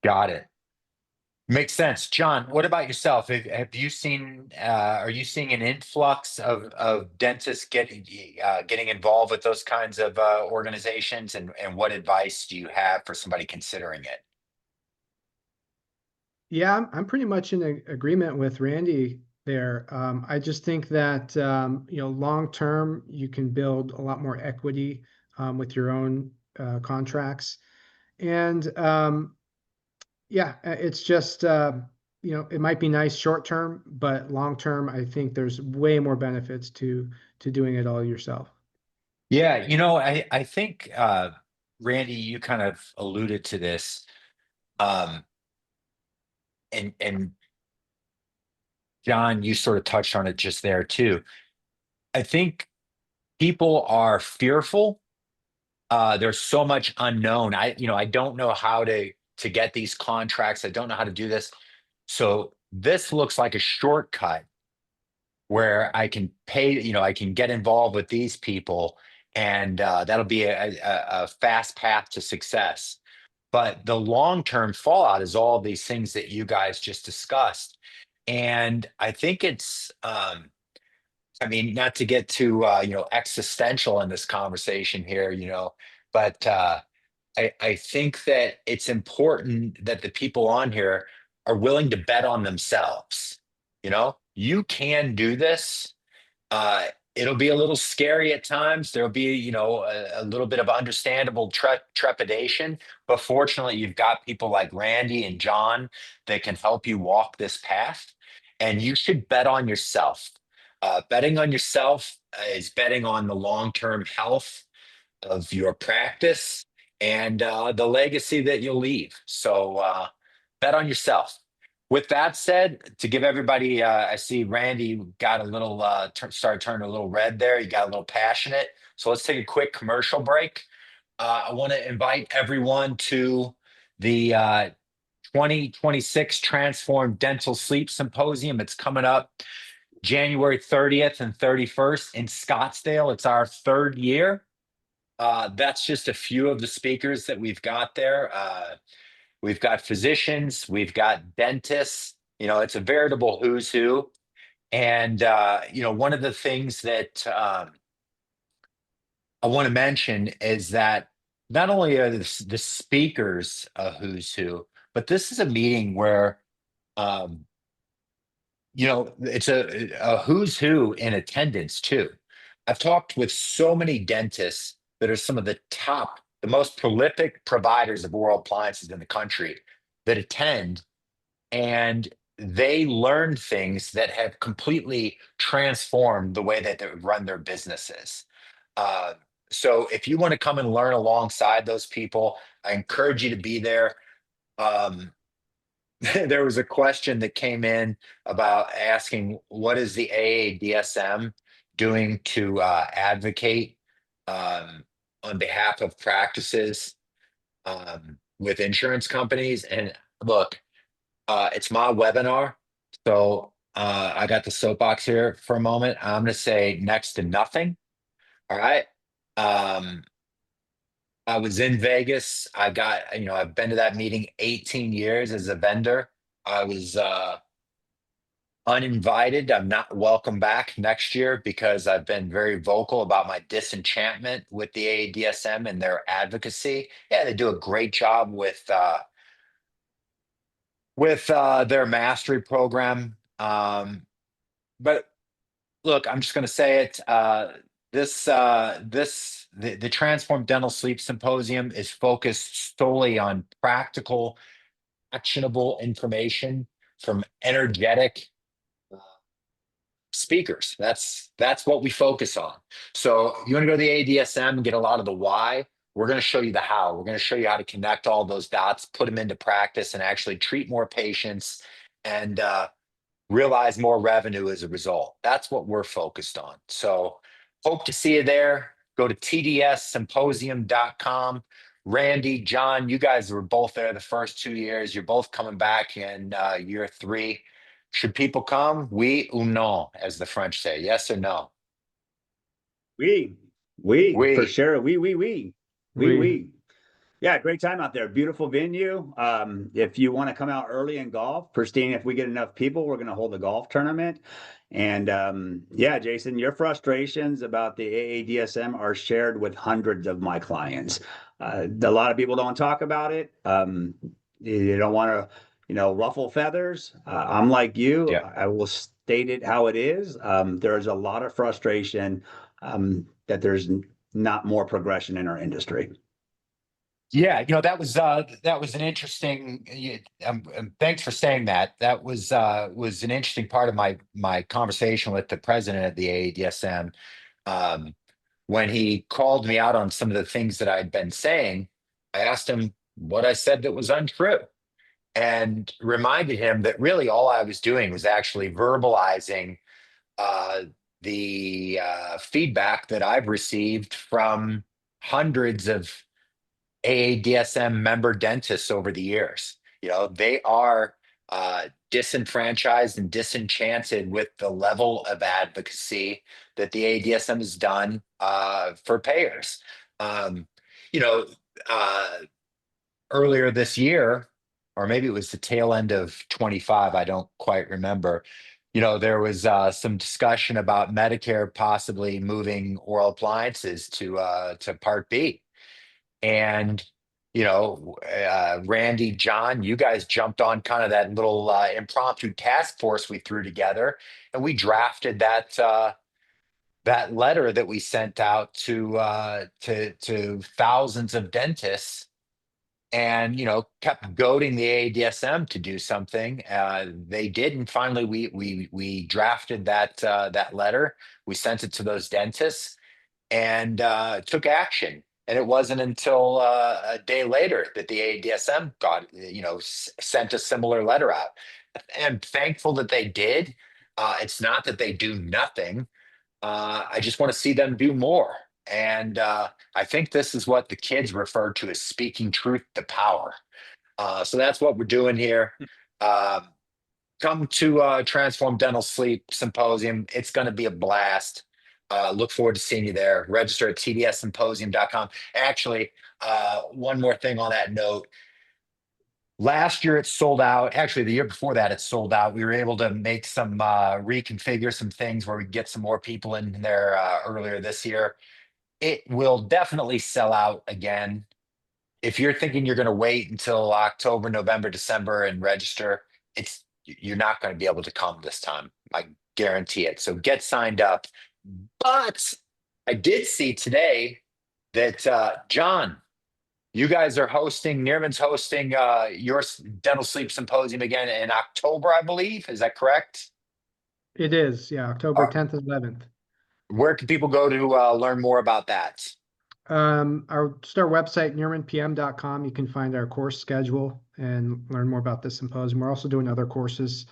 Got it. Makes sense. Jon, what about yourself? Have you seen, are you seeing an influx of dentists getting involved with those kinds of organizations? And what advice do you have for somebody considering it? Yeah, I'm pretty much in agreement with Randy there. I just think that long term you can build a lot more equity with your own contracts, and yeah, it's just it might be nice short term, but long term, I think there's way more benefits to doing it all yourself. Yeah, I think Randy, you kind of alluded to this, um, and Jon, you sort of touched on it just there too. I think people are fearful. There's so much unknown. I don't know how to get these contracts. I don't know how to do this. So this looks like a shortcut where I can pay, I can get involved with these people, and that'll be a fast path to success. But the long-term fallout is all these things that you guys just discussed. And I think it's, I mean, not to get too, existential in this conversation here, but I think that it's important that the people on here are willing to bet on themselves. You can do this. It'll be a little scary at times. There'll be, a little bit of understandable trepidation, but fortunately, you've got people like Randy and Jon that can help you walk this path, and you should bet on yourself. Betting on yourself is betting on the long-term health of your practice and the legacy that you'll leave. So bet on yourself. With that said, to give everybody, I see Randy got a little, started turning a little red there. You got a little passionate. So let's take a quick commercial break. I want to invite everyone to the 2026 Transform Dental Sleep Symposium. It's coming up January 30th and 31st in Scottsdale. It's our third year. That's just a few of the speakers that we've got there. We've got physicians, we've got dentists. It's a veritable who's who. And one of the things that I want to mention is that not only are the speakers a who's who, but this is a meeting where um, it's a who's who in attendance too. I've talked with so many dentists that are some of the most prolific providers of oral appliances in the country that attend, and they learned things that have completely transformed the way that they run their businesses. Uh, so if you want to come and learn alongside those people, I encourage you to be there. Um, there was a question that came in about asking what is the AADSM doing to advocate on behalf of practices with insurance companies. And look, it's my webinar, so I got the soapbox here for a moment. I'm going to say next to nothing. All right. Um, I was in Vegas. I've been to that meeting 18 years as a vendor. I was uninvited. I'm not welcome back next year because I've been very vocal about my disenchantment with the AADSM and their advocacy. Yeah, they do a great job with their mastery program. But look, I'm just going to say it. The Transform Dental Sleep Symposium is focused solely on practical, actionable information from energetic speakers. That's what we focus on. So you want to go to the ADSM and get a lot of the why. We're going to show you the how. We're going to show you how to connect all those dots, put them into practice, and actually treat more patients and realize more revenue as a result. That's what we're focused on. So hope to see you there. Go to tdssymposium.com. Randy, John, you guys were both there the first 2 years. You're both coming back in year 3. Should people come? Oui ou non, as the French say. Yes or no? We for Oui. sure. We We. Yeah, great time out there. Beautiful venue. If you want to come out early and golf, Pristine, if we get enough people, we're going to hold a golf tournament. And yeah, Jason, your frustrations about the AADSM are shared with hundreds of my clients. A lot of people don't talk about it. You don't want to, ruffle feathers. I'm like you. Yeah. I will state it how it is. There's a lot of frustration that there's not more progression in our industry. Yeah, that was an interesting. Thanks for saying that. That was an interesting part of my conversation with the president of the AADSM. Um, when he called me out on some of the things that I'd been saying, I asked him what I said that was untrue, and reminded him that really all I was doing was actually verbalizing uh, the feedback that I've received from hundreds of AADSM member dentists over the years. They are disenfranchised and disenchanted with the level of advocacy that the AADSM has done for payers. Um, you know, uh, Earlier this year, or maybe it was the tail end of 25, I don't quite remember. There was some discussion about Medicare possibly moving oral appliances to Part B. And Randy, John, you guys jumped on kind of that little impromptu task force we threw together, and we drafted that letter that we sent out to thousands of dentists, and kept goading the ADSM to do something. They did, and finally we drafted that letter. We sent it to those dentists and took action. And it wasn't until a day later that the ADSM sent a similar letter out. And thankful that they did. It's not that they do nothing. I just want to see them do more. And I think this is what the kids refer to as speaking truth to power. So that's what we're doing here. Um, come to Transform Dental Sleep Symposium. It's going to be a blast. Look forward to seeing you there. Register at tdssymposium.com. Actually, one more thing on that note. Last year it sold out. Actually, the year before that it sold out. We were able to make some reconfigure some things where we get some more people in there earlier this year. It will definitely sell out again. If you're thinking you're going to wait until October, November, December and register, you're not going to be able to come this time. I guarantee it. So get signed up. But I did see today that Jon, you guys are hosting, Nierman's hosting your dental sleep symposium again in October, I believe. Is that correct? It is, yeah, October Uh, 10th and 11th. where can people go to learn more about that? Just our website, niermanpm.com. You can find our course schedule and learn more about this symposium. We're also doing other courses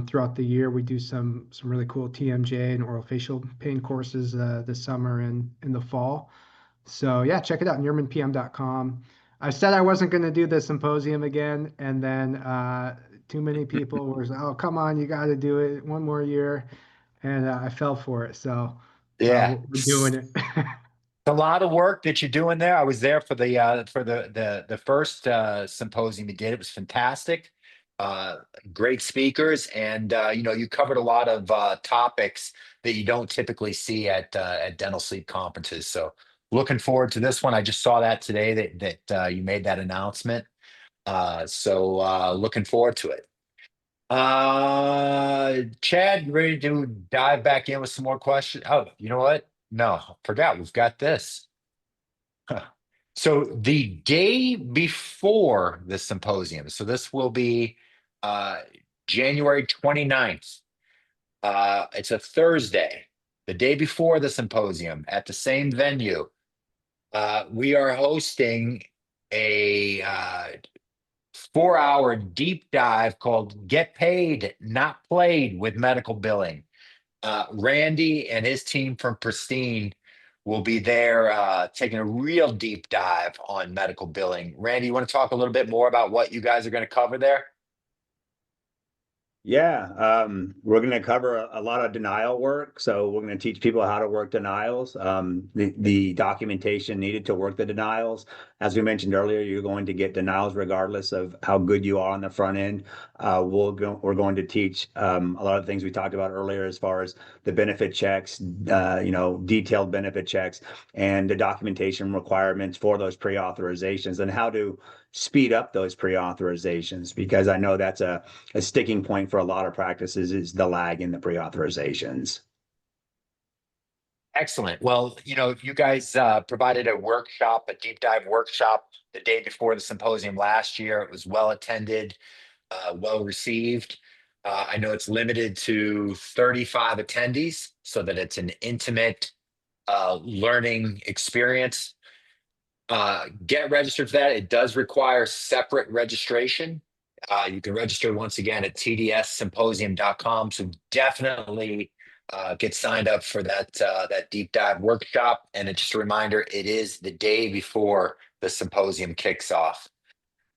throughout the year. We do some really cool TMJ and oral facial pain courses this summer and in the fall. So yeah, check it out, niermanpm.com. I said I wasn't going to do the symposium again, and then too many people were, oh, come on, you got to do it one more year. And I fell for it. So Yeah. we're doing it. A lot of work that you're doing there. I was there for the first symposium you did. It was fantastic. Uh, Great speakers, and you covered a lot of topics that you don't typically see at dental sleep conferences. So looking forward to this one. I just saw that today that you made that announcement. So looking forward to it. Chad, you ready to dive back in with some more questions? Oh, you know what? No, forgot. We've got this. Huh. So the day before the symposium, so this will be uh, January 29th. It's a Thursday, the day before the symposium at the same venue. We are hosting a 4-hour deep dive called Get Paid, Not Played with Medical Billing. Randy and his team from Pristine will be there taking a real deep dive on medical billing. Randy, you want to talk a little bit more about what you guys are going to cover there? Yeah, we're going to cover a lot of denial work. So we're going to teach people how to work denials, the documentation needed to work the denials. As we mentioned earlier, you're going to get denials regardless of how good you are on the front end. We're going to teach a lot of things we talked about earlier as far as the benefit checks, detailed benefit checks, and the documentation requirements for those pre-authorizations and how to speed up those pre-authorizations, because I know that's a sticking point for a lot of practices is the lag in the pre-authorizations. Excellent. Well, you guys provided a workshop, a deep dive workshop the day before the symposium last year. It was well attended, well received. I know it's limited to 35 attendees so that it's an intimate learning experience. Get registered for that. It does require separate registration. You can register once again at tdssymposium.com. So definitely get signed up for that deep dive workshop. And it's just a reminder, it is the day before the symposium kicks off.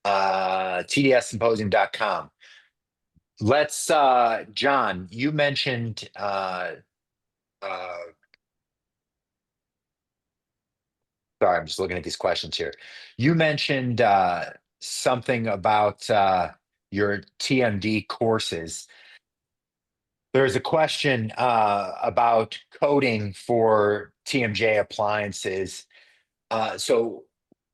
tdssymposium.com. Let's Jon, you mentioned uh, sorry, I'm just looking at these questions here. You mentioned something about your TMD courses. There's a question about coding for TMJ appliances. So,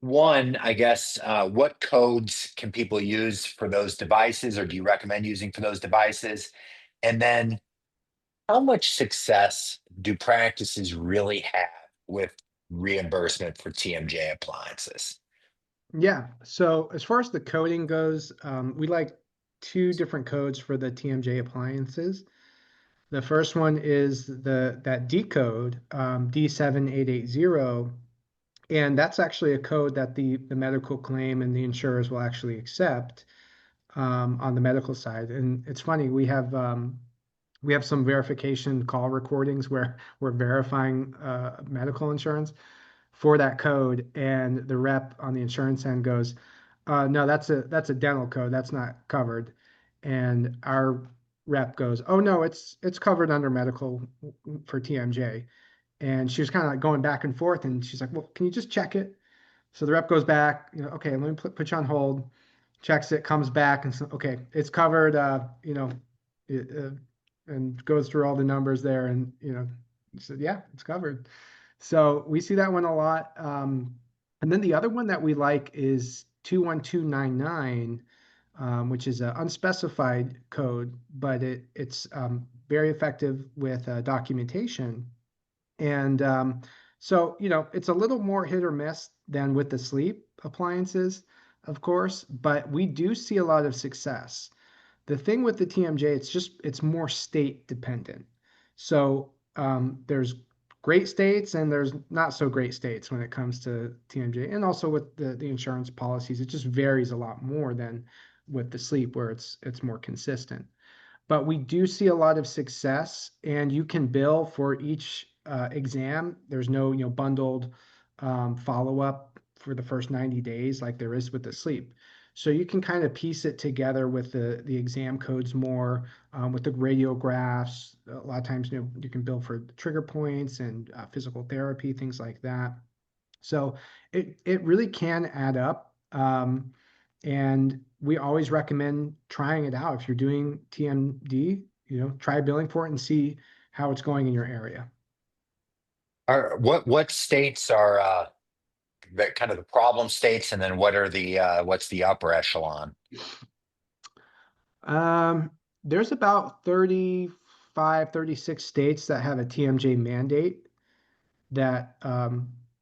one, I guess, what codes can people use for those devices, or do you recommend using for those devices? And then, how much success do practices really have with reimbursement for TMJ appliances? Yeah. So as far as the coding goes, we like two different codes for the TMJ appliances. The first one is that D code, D7880, and that's actually a code that the medical claim and the insurers will actually accept on the medical side. And it's funny, we have some verification call recordings where we're verifying medical insurance for that code, and the rep on the insurance end goes, "No, that's a dental code. That's not covered." And our rep goes, "Oh no, it's covered under medical for TMJ." And she was kind of like going back and forth, and she's like, "Well, can you just check it?" So the rep goes back, okay, let me put you on hold, checks it, comes back, and so, okay, it's covered, and goes through all the numbers there, and said, yeah, it's covered. So we see that one a lot. And then the other one that we like is 21299, which is an unspecified code, but it's very effective with documentation. And so, it's a little more hit or miss than with the sleep appliances, of course, but we do see a lot of success. The thing with the TMJ, it's more state dependent. So there's great states and there's not so great states when it comes to TMJ. And also with the insurance policies, it just varies a lot more than with the sleep where it's more consistent. But we do see a lot of success, and you can bill for each exam. There's no bundled follow-up for the first 90 days like there is with the sleep. So you can kind of piece it together with the exam codes more, with the radiographs. A lot of times, you can bill for trigger points and physical therapy, things like that. So it really can add up. And we always recommend trying it out. If you're doing TMD, try billing for it and see how it's going in your area. What states are that kind of the problem states, and then what are the what's the upper echelon? Um, there's about 35, 36 states that have a TMJ mandate that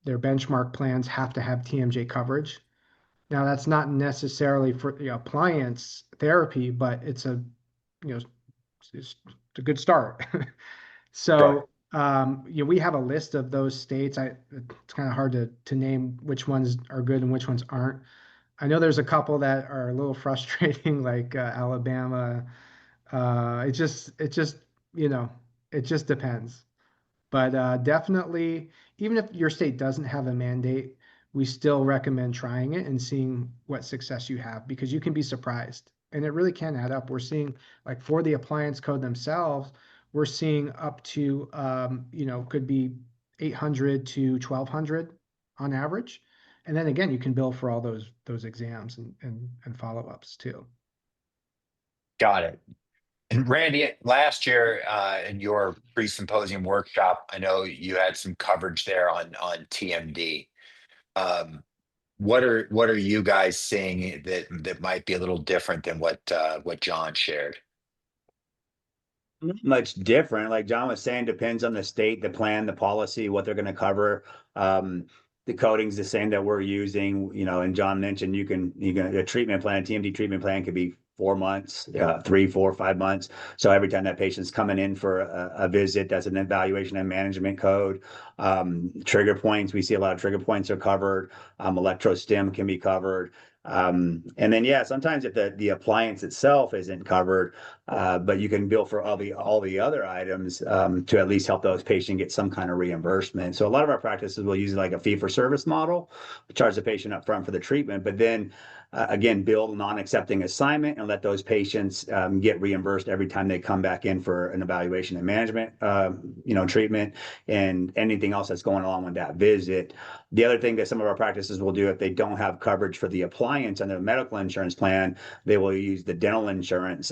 their benchmark plans have to have TMJ coverage. Now, that's not necessarily for the appliance therapy, but you know, it's a good start. Sure. So, we have a list of those states. It's kind of hard to name which ones are good and which ones aren't. I know there's a couple that are a little frustrating, like Alabama. It just, it just depends. But definitely, even if your state doesn't have a mandate, we still recommend trying it and seeing what success you have, because you can be surprised and it really can add up. We're seeing, like, for the appliance code themselves, we're seeing up to, could be 800 to 1200 on average. And then again, you can bill for all those exams and follow-ups too. Got it. And Randy, last year in your pre-symposium workshop, I know you had some coverage there on TMD. Um, what are you guys seeing that might be a little different than what Jon shared? Not much different. Like Jon was saying, depends on the state, the plan, the policy, what they're going to cover. The coding's the same that we're using, and Jon mentioned you can a treatment plan, TMD treatment plan could be 4 months, 3, 4, 5 months. So every time that patient's coming in for a visit, that's an evaluation and management code. Trigger points, we see a lot of trigger points are covered. Electrostim can be covered. And then, yeah, sometimes if the appliance itself isn't covered, but you can bill for all the other items to at least help those patients get some kind of reimbursement. So a lot of our practices will use like a fee for service model, charge the patient up front for the treatment, but then again, bill non-accepting assignment and let those patients get reimbursed every time they come back in for an evaluation and management, treatment, and anything else that's going along with that visit. The other thing that some of our practices will do, if they don't have coverage for the appliance under the medical insurance plan, they will use the dental insurance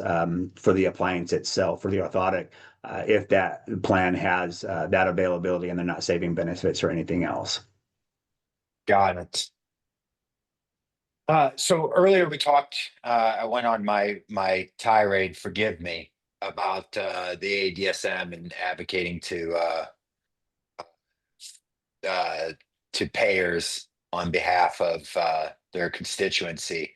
for the appliance itself, for the orthotic, if that plan has that availability and they're not saving benefits or anything else. Got it. So earlier we talked, I went on my tirade, forgive me, about the ADSM and advocating to payers on behalf of their constituency.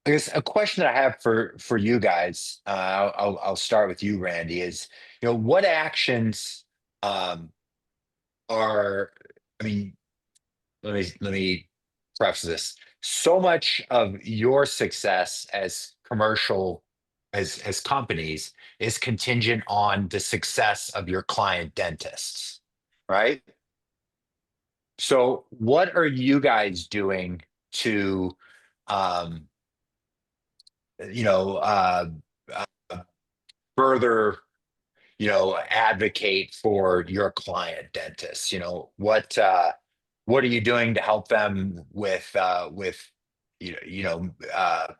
I guess a question that I have for you guys, I'll start with you, Randy, is what actions um, are, I mean, let me preface this. So much of your success as commercial as companies is contingent on the success of your client dentists, right? So what are you guys doing to um you know, further, advocate for your client dentists? What are you doing to help them with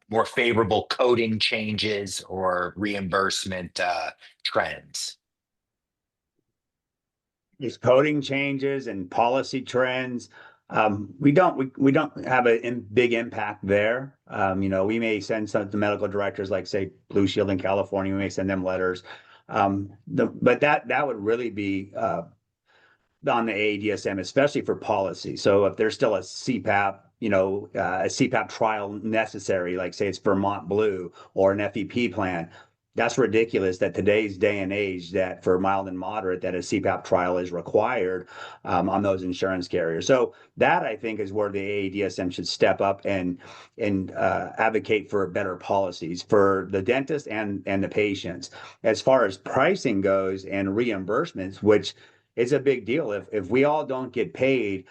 more favorable coding changes or reimbursement trends? These coding changes and policy trends, we don't have a big impact there. We may send some to medical directors, like say Blue Shield in California. We may send them letters, but that would really be on the AADSM, especially for policy. So if there's still a CPAP, a CPAP trial necessary, like say it's Vermont Blue or an FEP plan, that's ridiculous that today's day and age that for mild and moderate that a CPAP trial is required on those insurance carriers. So that I think is where the AADSM should step up and advocate for better policies for the dentist and the patients. As far as pricing goes and reimbursements, which it's a big deal. If we all don't get paid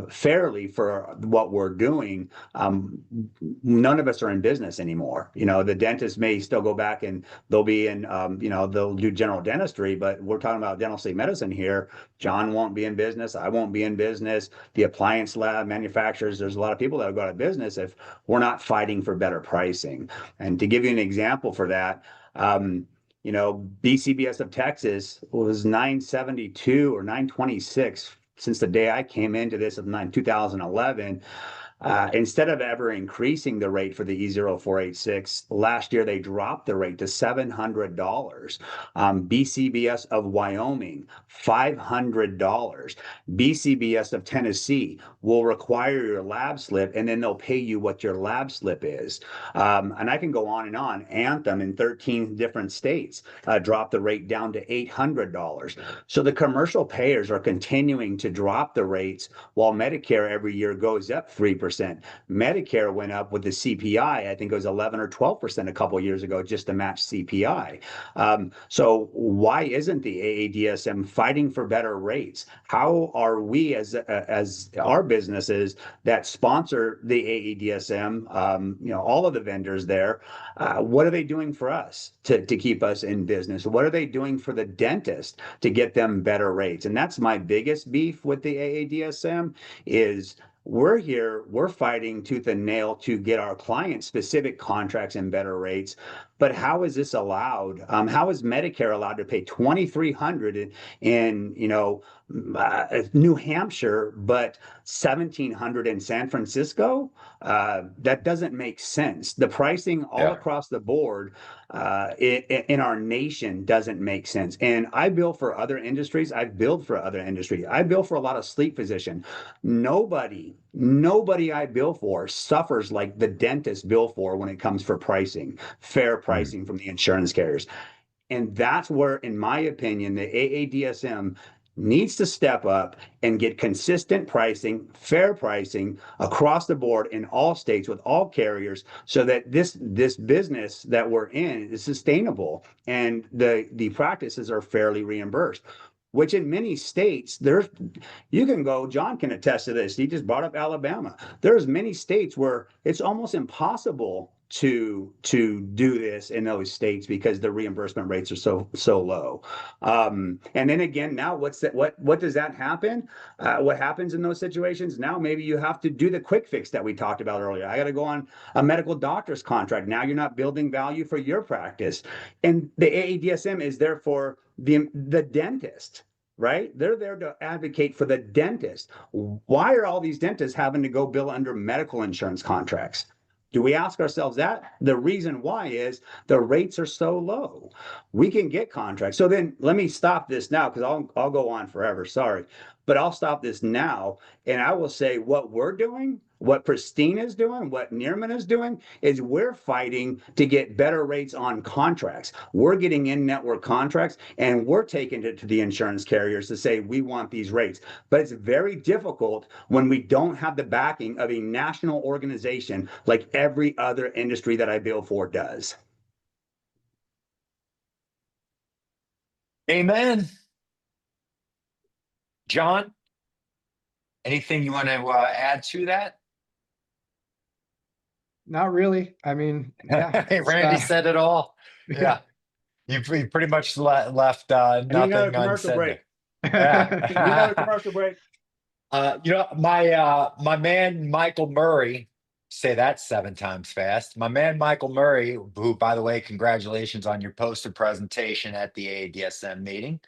fairly for what we're doing, none of us are in business anymore. The dentist may still go back and they'll be in, they'll do general dentistry, but we're talking about dental sleep medicine here. Jon won't be in business. I won't be in business. The appliance lab manufacturers, there's a lot of people that will go out of business if we're not fighting for better pricing. And to give you an example for that, BCBS of Texas was 972 or 926 since the day I came into this in 2011. Instead of ever increasing the rate for the E0486, last year they dropped the rate to $700. BCBS of Wyoming, $500. BCBS of Tennessee will require your lab slip, and then they'll pay you what your lab slip is. And I can go on and on. Anthem in 13 different states dropped the rate down to $800. So the commercial payers are continuing to drop the rates while Medicare every year goes up 3%. Medicare went up with the CPI. I think it was 11 or 12% a couple of years ago just to match CPI. So why isn't the AADSM fighting for better rates? How are we as our businesses that sponsor the AADSM, all of the vendors there, what are they doing for us to keep us in business? What are they doing for the dentist to get them better rates? And that's my biggest beef with the AADSM is we're fighting tooth and nail to get our client specific contracts and better rates. But how is this allowed? How is Medicare allowed to pay $2,300 in New Hampshire, but $1,700 in San Francisco? That doesn't make sense. The pricing all across the board in our nation doesn't make sense. And I bill for other industries. I've billed for other industries. I bill for a lot of sleep physician. Nobody I bill for suffers like the dentist bill for when it comes for pricing, fair pricing from the insurance carriers. And that's where, in my opinion, the AADSM needs to step up and get consistent pricing, fair pricing across the board in all states with all carriers so that this business that we're in is sustainable and the practices are fairly reimbursed. Which in many states, you can go, Jon can attest to this. He just brought up Alabama. There's many states where it's almost impossible to do this in those states because the reimbursement rates are so low. And then again, now what does that happen? What happens in those situations? Now maybe you have to do the quick fix that we talked about earlier. I got to go on a medical doctor's contract. Now you're not building value for your practice. And the AADSM is there for the dentist, right? They're there to advocate for the dentist. Why are all these dentists having to go bill under medical insurance contracts? Do we ask ourselves that? The reason why is the rates are so low. We can get contracts. So then let me stop this now because I'll go on forever. Sorry. But I'll stop this now and I will say what we're doing, what Pristine is doing, what Nierman is doing is we're fighting to get better rates on contracts. We're getting in-network contracts and we're taking it to the insurance carriers to say we want these rates. But it's very difficult when we don't have the backing of a national organization like every other industry that I bill for does. Amen. Jon, anything you want to add to that? Not really. I mean, yeah, it's, Randy said it all. Yeah, you pretty much left I need another nothing commercial unsaid break. there. I need another Yeah. commercial break. My man Michael Murray, say that 7 times fast. My man Michael Murray, who, by the way, congratulations on your poster presentation at the ADSM meeting.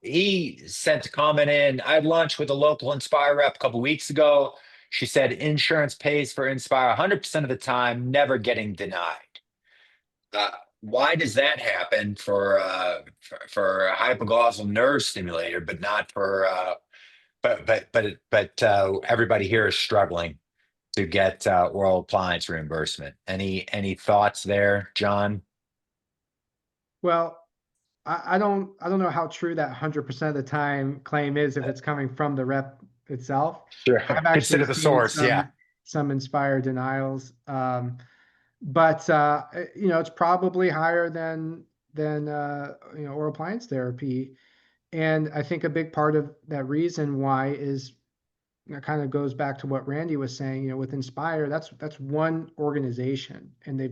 He sent a comment in. I had lunch with a local Inspire rep a couple weeks ago. She said insurance pays for Inspire 100% of the time, never getting denied. Uh, why does that happen for a hypoglossal nerve stimulator, but not for everybody here is struggling to get oral appliance reimbursement. Any thoughts there, John? well, I don't know how true that 100% of the time claim is if it's coming from the rep itself. Sure. I've actually Consider the seen source. Yeah. some Inspire denials. But you know, it's probably higher than you know, oral appliance therapy. And I think a big part of that reason why is, it kind of goes back to what Randy was saying, you know, with Inspire, that's one organization, and they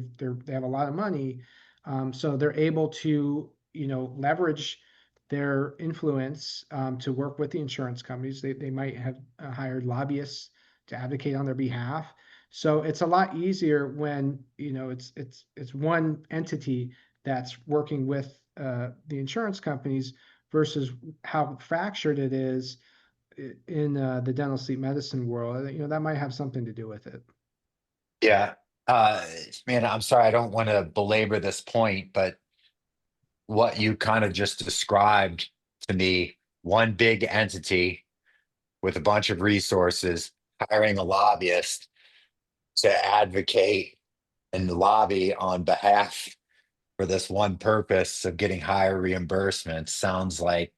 have a lot of money, so they're able to, you know, leverage their influence, to work with the insurance companies. They might have hired lobbyists to advocate on their behalf. So it's a lot easier when, you know, it's one entity that's working with the insurance companies versus how fractured it is in the dental sleep medicine world. You know, that might have something to do with it. Yeah. Uh, Man, I'm sorry, I don't want to belabor this point, but what you kind of just described to me, one big entity with a bunch of resources hiring a lobbyist to advocate and lobby on behalf for this one purpose of getting higher reimbursements sounds like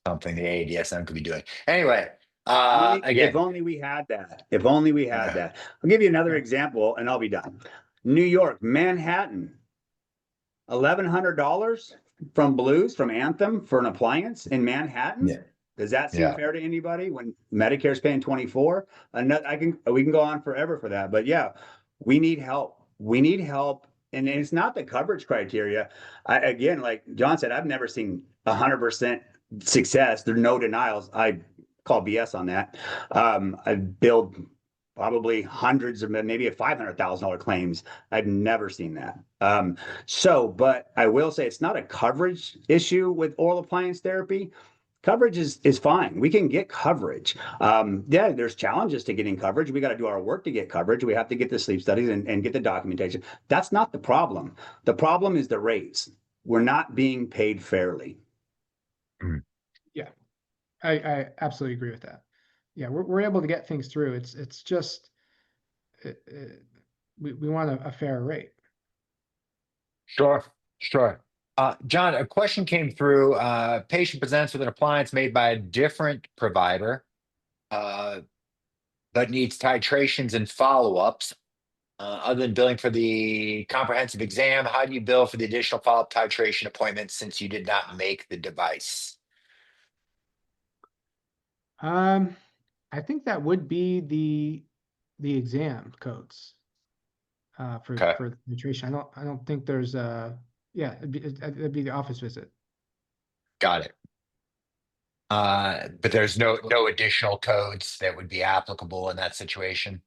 something the ADSM could be doing. Anyway, If again, only we had that. If only we had yeah, that. I'll give you another example and I'll be done. New York, Manhattan, $1,100 from Blues, from Anthem for an appliance in Manhattan. yeah, Does that seem yeah, fair to anybody when Medicare's paying 24? We can go on forever for that. But yeah, we need help. We need help. And it's not the coverage criteria. Again, like John said, I've never seen 100% success. There are no denials. I call BS on that. I've billed probably hundreds of maybe $500,000 claims. I've never seen that. But I will say it's not a coverage issue with oral appliance therapy. Coverage is fine. We can get coverage. Yeah, there's challenges to getting coverage. We got to do our work to get coverage. We have to get the sleep studies and get the documentation. That's not the problem. The problem is the rates. We're not being paid fairly. mm, Yeah, I absolutely agree with that. Yeah, we're able to get things through. It's just we want a fair rate. sure, sure. John, a question came through. Patient presents with an appliance made by a different provider, uh, but needs titrations and follow-ups. Other than billing for the comprehensive exam, how do you bill for the additional follow-up titration appointments since you did not make the device? Um, I think that would be the exam codes Okay, for nutrition. I don't think there's yeah, it'd be the office visit. got it. But there's no additional codes that would be applicable in that situation.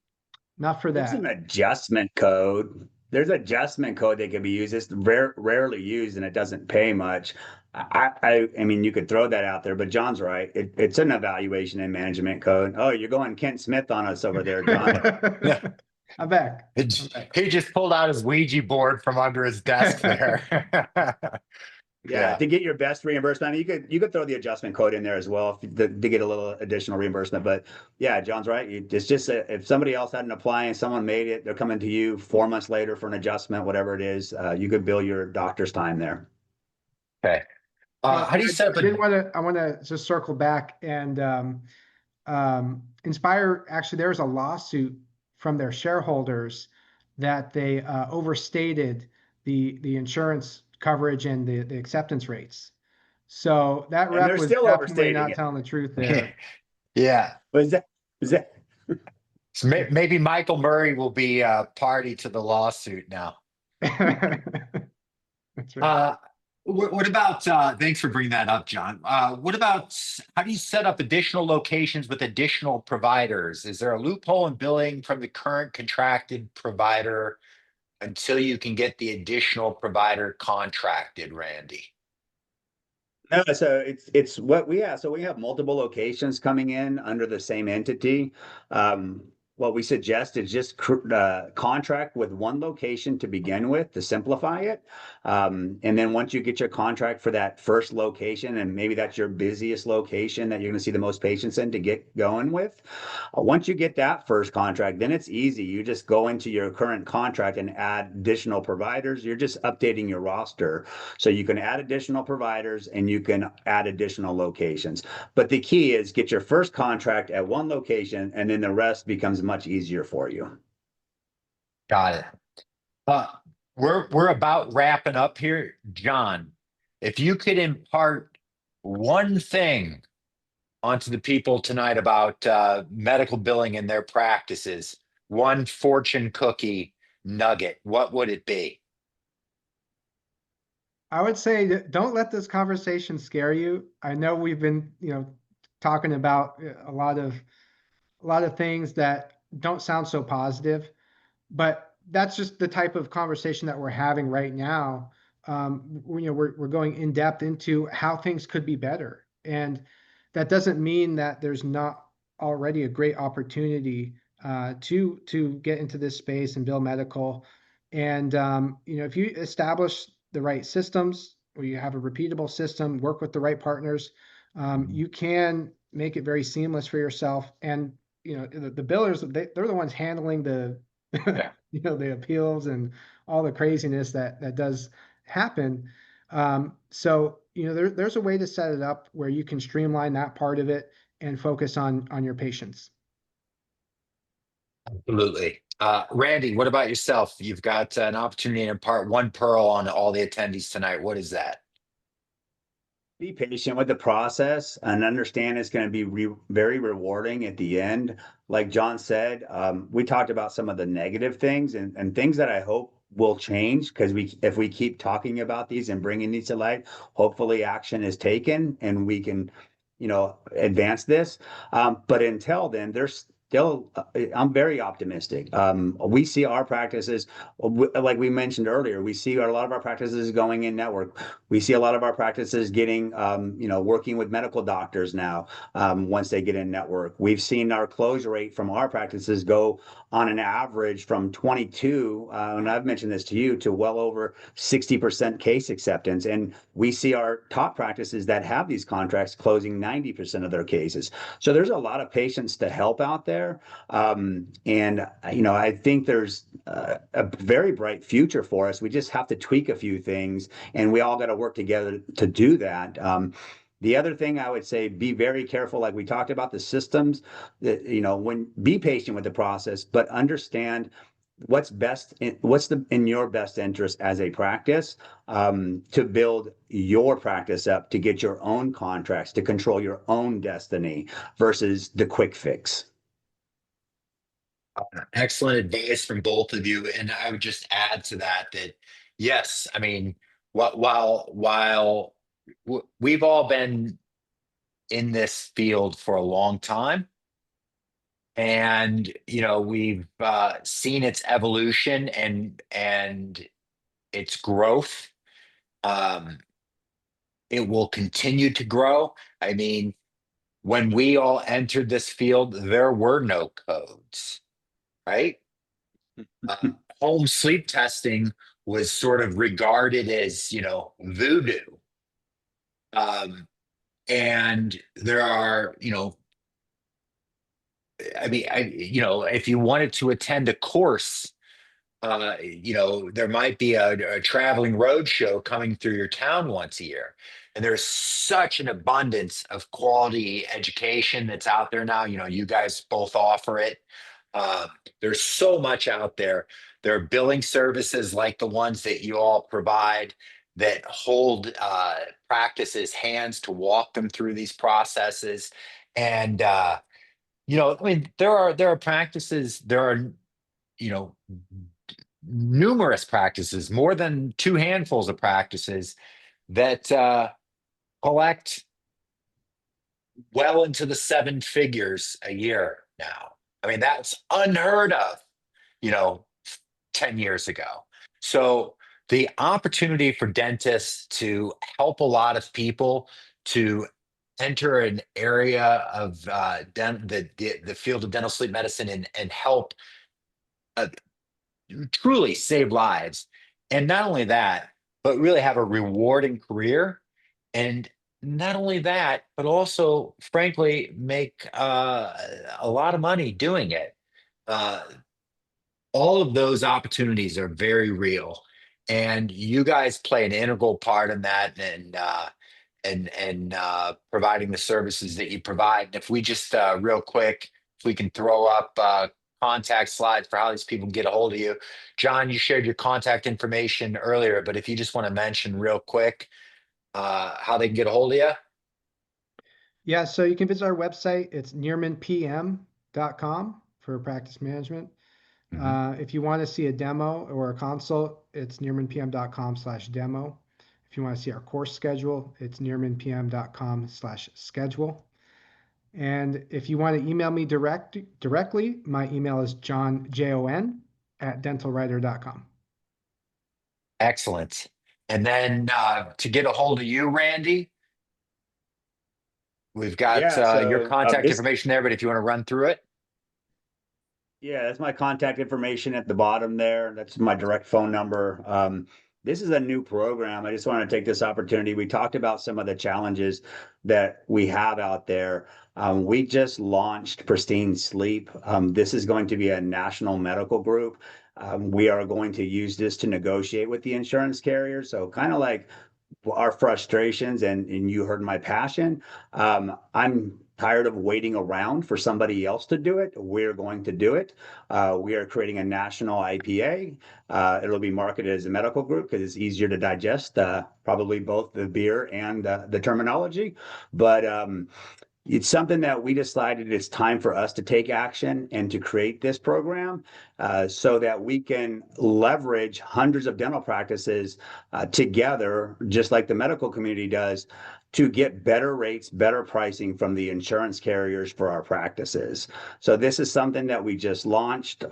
Not for There's that. an adjustment code. There's an adjustment code that can be used. It's rarely used and it doesn't pay much. I mean, you could throw that out there, but John's right. It's an evaluation and management code. Oh, you're going Kent Smith on us over there, John. Yeah, I'm back. It- I'm back. he just pulled out his Ouija board from under his desk there. Yeah, Yeah. to get your best reimbursement, I mean, you could throw the adjustment code in there as well to get a little additional reimbursement. But yeah, John's right. It's just if somebody else had an appliance, someone made it, they're coming to you 4 months later for an adjustment, whatever it is. You could bill your doctor's time there. Okay. How do you set up I a? did want to. I want to just circle back and Inspire. Actually, there was a lawsuit from their shareholders that they overstated the insurance coverage and the acceptance rates. So that And rep they're was still definitely overstating not it. telling the truth there. Yeah. Was that So maybe Michael Murray will be party to the lawsuit now. That's right. What about, thanks for bringing that up, John. What about, how do you set up additional locations with additional providers? Is there a loophole in billing from the current contracted provider until you can get the additional provider contracted, Randy? No, so it's what we have. So we have multiple locations coming in under the same entity. What we suggest is just contract with one location to begin with to simplify it. And then once you get your contract for that first location, and maybe that's your busiest location that you're going to see the most patients in to get going with. Once you get that first contract, then it's easy. You just go into your current contract and add additional providers. You're just updating your roster. So you can add additional providers and you can add additional locations. But the key is get your first contract at one location and then the rest becomes much easier for you. Got it. Uh, we're about wrapping up here. John, if you could impart one thing onto the people tonight about medical billing and their practices, one fortune cookie nugget, what would it be? I would say that don't let this conversation scare you. I know we've been, talking about a lot of things that don't sound so positive, but that's just the type of conversation that we're having right now. We're going in depth into how things could be better, and that doesn't mean that there's not already a great opportunity to get into this space and bill medical. And if you establish the right systems, or you have a repeatable system, work with the right partners, you can make it very seamless for yourself. And the billers, they're the ones handling the Yeah. the appeals and all the craziness that does happen. So there's a way to set it up where you can streamline that part of it and focus on your patients. Absolutely. Randy, what about yourself? You've got an opportunity to impart one pearl on all the attendees tonight. What is that? Be patient with the process and understand it's going to be very rewarding at the end. Like John said, we talked about some of the negative things and things that I hope will change because if we keep talking about these and bringing these to light, hopefully action is taken and we can, advance this. But until then, there's still, I'm very optimistic. We see our practices, like we mentioned earlier, we see a lot of our practices going in network. We see a lot of our practices getting, working with medical doctors now once they get in network. We've seen our close rate from our practices go on an average from 22, and I've mentioned this to you, to well over 60% case acceptance. And we see our top practices that have these contracts closing 90% of their cases. So there's a lot of patients to help out there. I think there's a very bright future for us. We just have to tweak a few things and we all got to work together to do that. The other thing I would say, be very careful, like we talked about the systems, be patient with the process, but understand what's in your best interest as a practice, to build your practice up, to get your own contracts, to control your own destiny versus the quick fix. Excellent advice from both of you. And I would just add to that yes, I mean, while we've all been in this field for a long time, and we've seen its evolution and its growth. It will continue to grow. I mean, when we all entered this field, there were no codes, right? Home sleep testing was sort of regarded as, voodoo. And there are, if you wanted to attend a course, there might be a traveling road show coming through your town once a year. And there's such an abundance of quality education that's out there now. You guys both offer it. There's so much out there. There are billing services like the ones that you all provide that hold practices' hands to walk them through these processes. And I mean, there are practices, there are, you know, numerous practices, more than two handfuls of practices that collect well into the seven figures a year now. I mean, that's unheard of, you know, 10 years ago. So the opportunity for dentists to help a lot of people to enter an area of the field of dental sleep medicine and help uh, truly save lives. And not only that, but really have a rewarding career. And not only that, but also, frankly, make a lot of money doing it. Uh, all of those opportunities are very real. And you guys play an integral part in that and providing the services that you provide. And if we just real quick, if we can throw up contact slides for how these people can get a hold of you. Jon, you shared your contact information earlier, but if you just want to mention real quick how they can get a hold of you. Yeah, so you can visit our website. It's nearmanpm.com for practice management. Mhm. If you want to see a demo or a consult, it's nearmanpm.com/demo. If you want to see our course schedule, it's nearmanpm.com/schedule. And if you want to email me directly, my email is jon@dentalwriter.com. Excellent. And then to get a hold of you, Randy, we've got Yeah, your so contact information there, but if you want to run through it. yeah, that's my contact information at the bottom there. That's my direct phone number. This is a new program. I just want to take this opportunity. We talked about some of the challenges that we have out there. We just launched Pristine Sleep. This is going to be a national medical group. We are going to use this to negotiate with the insurance carriers. So kind of like our frustrations and you heard my passion. I'm tired of waiting around for somebody else to do it. We're going to do it. We are creating a national IPA. It'll be marketed as a medical group because it's easier to digest, probably both the beer and the terminology. But it's something that we decided it's time for us to take action and to create this program so that we can leverage hundreds of dental practices together, just like the medical community does, to get better rates, better pricing from the insurance carriers for our practices. So this is something that we just launched.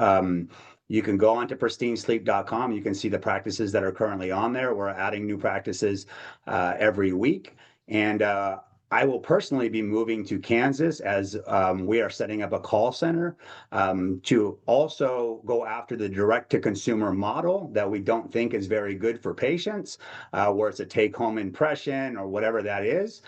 You can go onto pristinesleep.com. You can see the practices that are currently on there. We're adding new practices every week. And I will personally be moving to Kansas as we are setting up a call center to also go after the direct-to-consumer model that we don't think is very good for patients, where it's a take-home impression or whatever that is.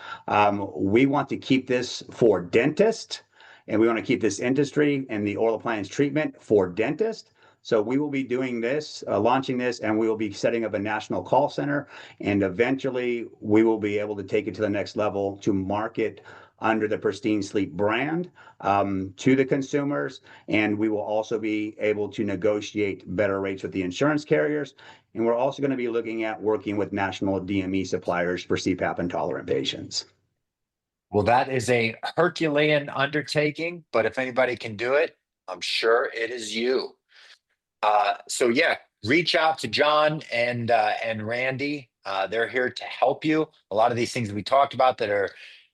We want to keep this for dentists, and we want to keep this industry and the oral appliance treatment for dentists. So we will be doing this, launching this, and we will be setting up a national call center. And eventually, we will be able to take it to the next level to market under the Pristine Sleep brand to the consumers. And we will also be able to negotiate better rates with the insurance carriers. And we're also going to be looking at working with national DME suppliers for CPAP intolerant patients. Well, that is a Herculean undertaking, but if anybody can do it, I'm sure it is you. So yeah, reach out to Jon and Randy. They're here to help you. A lot of these things that we talked about that are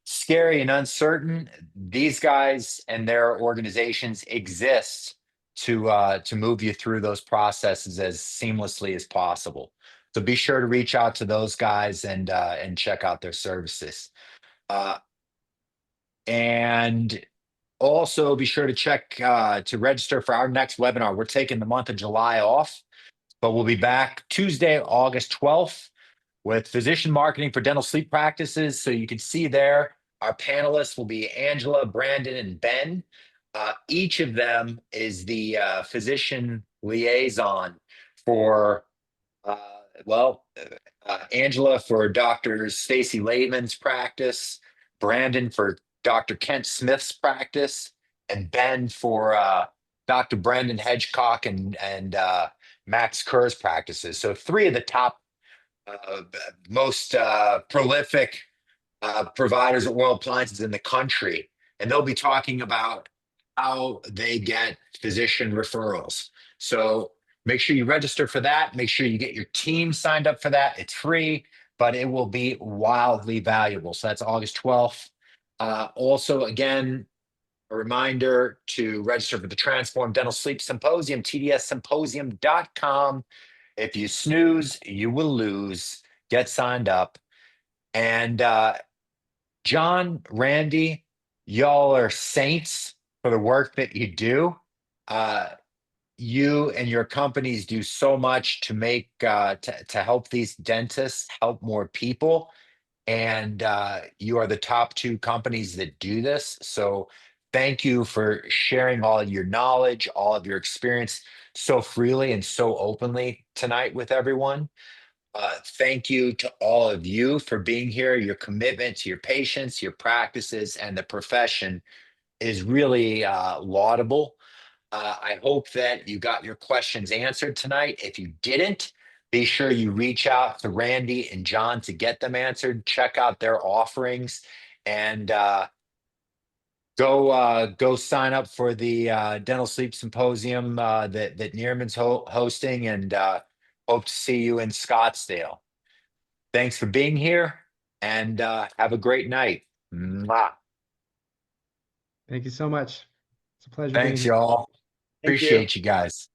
scary and uncertain, these guys and their organizations exist to move you through those processes as seamlessly as possible. So be sure to reach out to those guys and check out their services. Uh, and also be sure to check to register for our next webinar. We're taking the month of July off, but we'll be back Tuesday, August 12th with physician marketing for dental sleep practices. So you can see there, our panelists will be Angela, Brandon, and Ben. Each of them is the physician liaison for, uh, well, Angela for Dr. Stacy Laitman's practice, Brandon for Dr. Kent Smith's practice, and Ben for Dr. Brandon Hedgecock and Max Kerr's practices. So three of the top most prolific providers of oral appliances in the country. And they'll be talking about how they get physician referrals. So make sure you register for that. Make sure you get your team signed up for that. It's free, but it will be wildly valuable. So that's August 12th. Also, again, a reminder to register for the Transform Dental Sleep Symposium, tdssymposium.com. If you snooze, you will lose. Get signed up. And John, Randy, y'all are saints for the work that you do. Uh, you and your companies do so much to make to help these dentists help more people, and you are the top two companies that do this. So thank you for sharing all of your knowledge, all of your experience so freely and so openly tonight with everyone. Thank you to all of you for being here. Your commitment to your patients, your practices, and the profession is really laudable. I hope that you got your questions answered tonight. If you didn't, be sure you reach out to Randy and John to get them answered. Check out their offerings and go sign up for the Dental Sleep Symposium that Nierman's hosting, and hope to see you in Scottsdale. Thanks for being here, and have a great night. Mwah. Thank you so much. It's a pleasure being Thanks, here. y'all. Thank you. Appreciate you guys.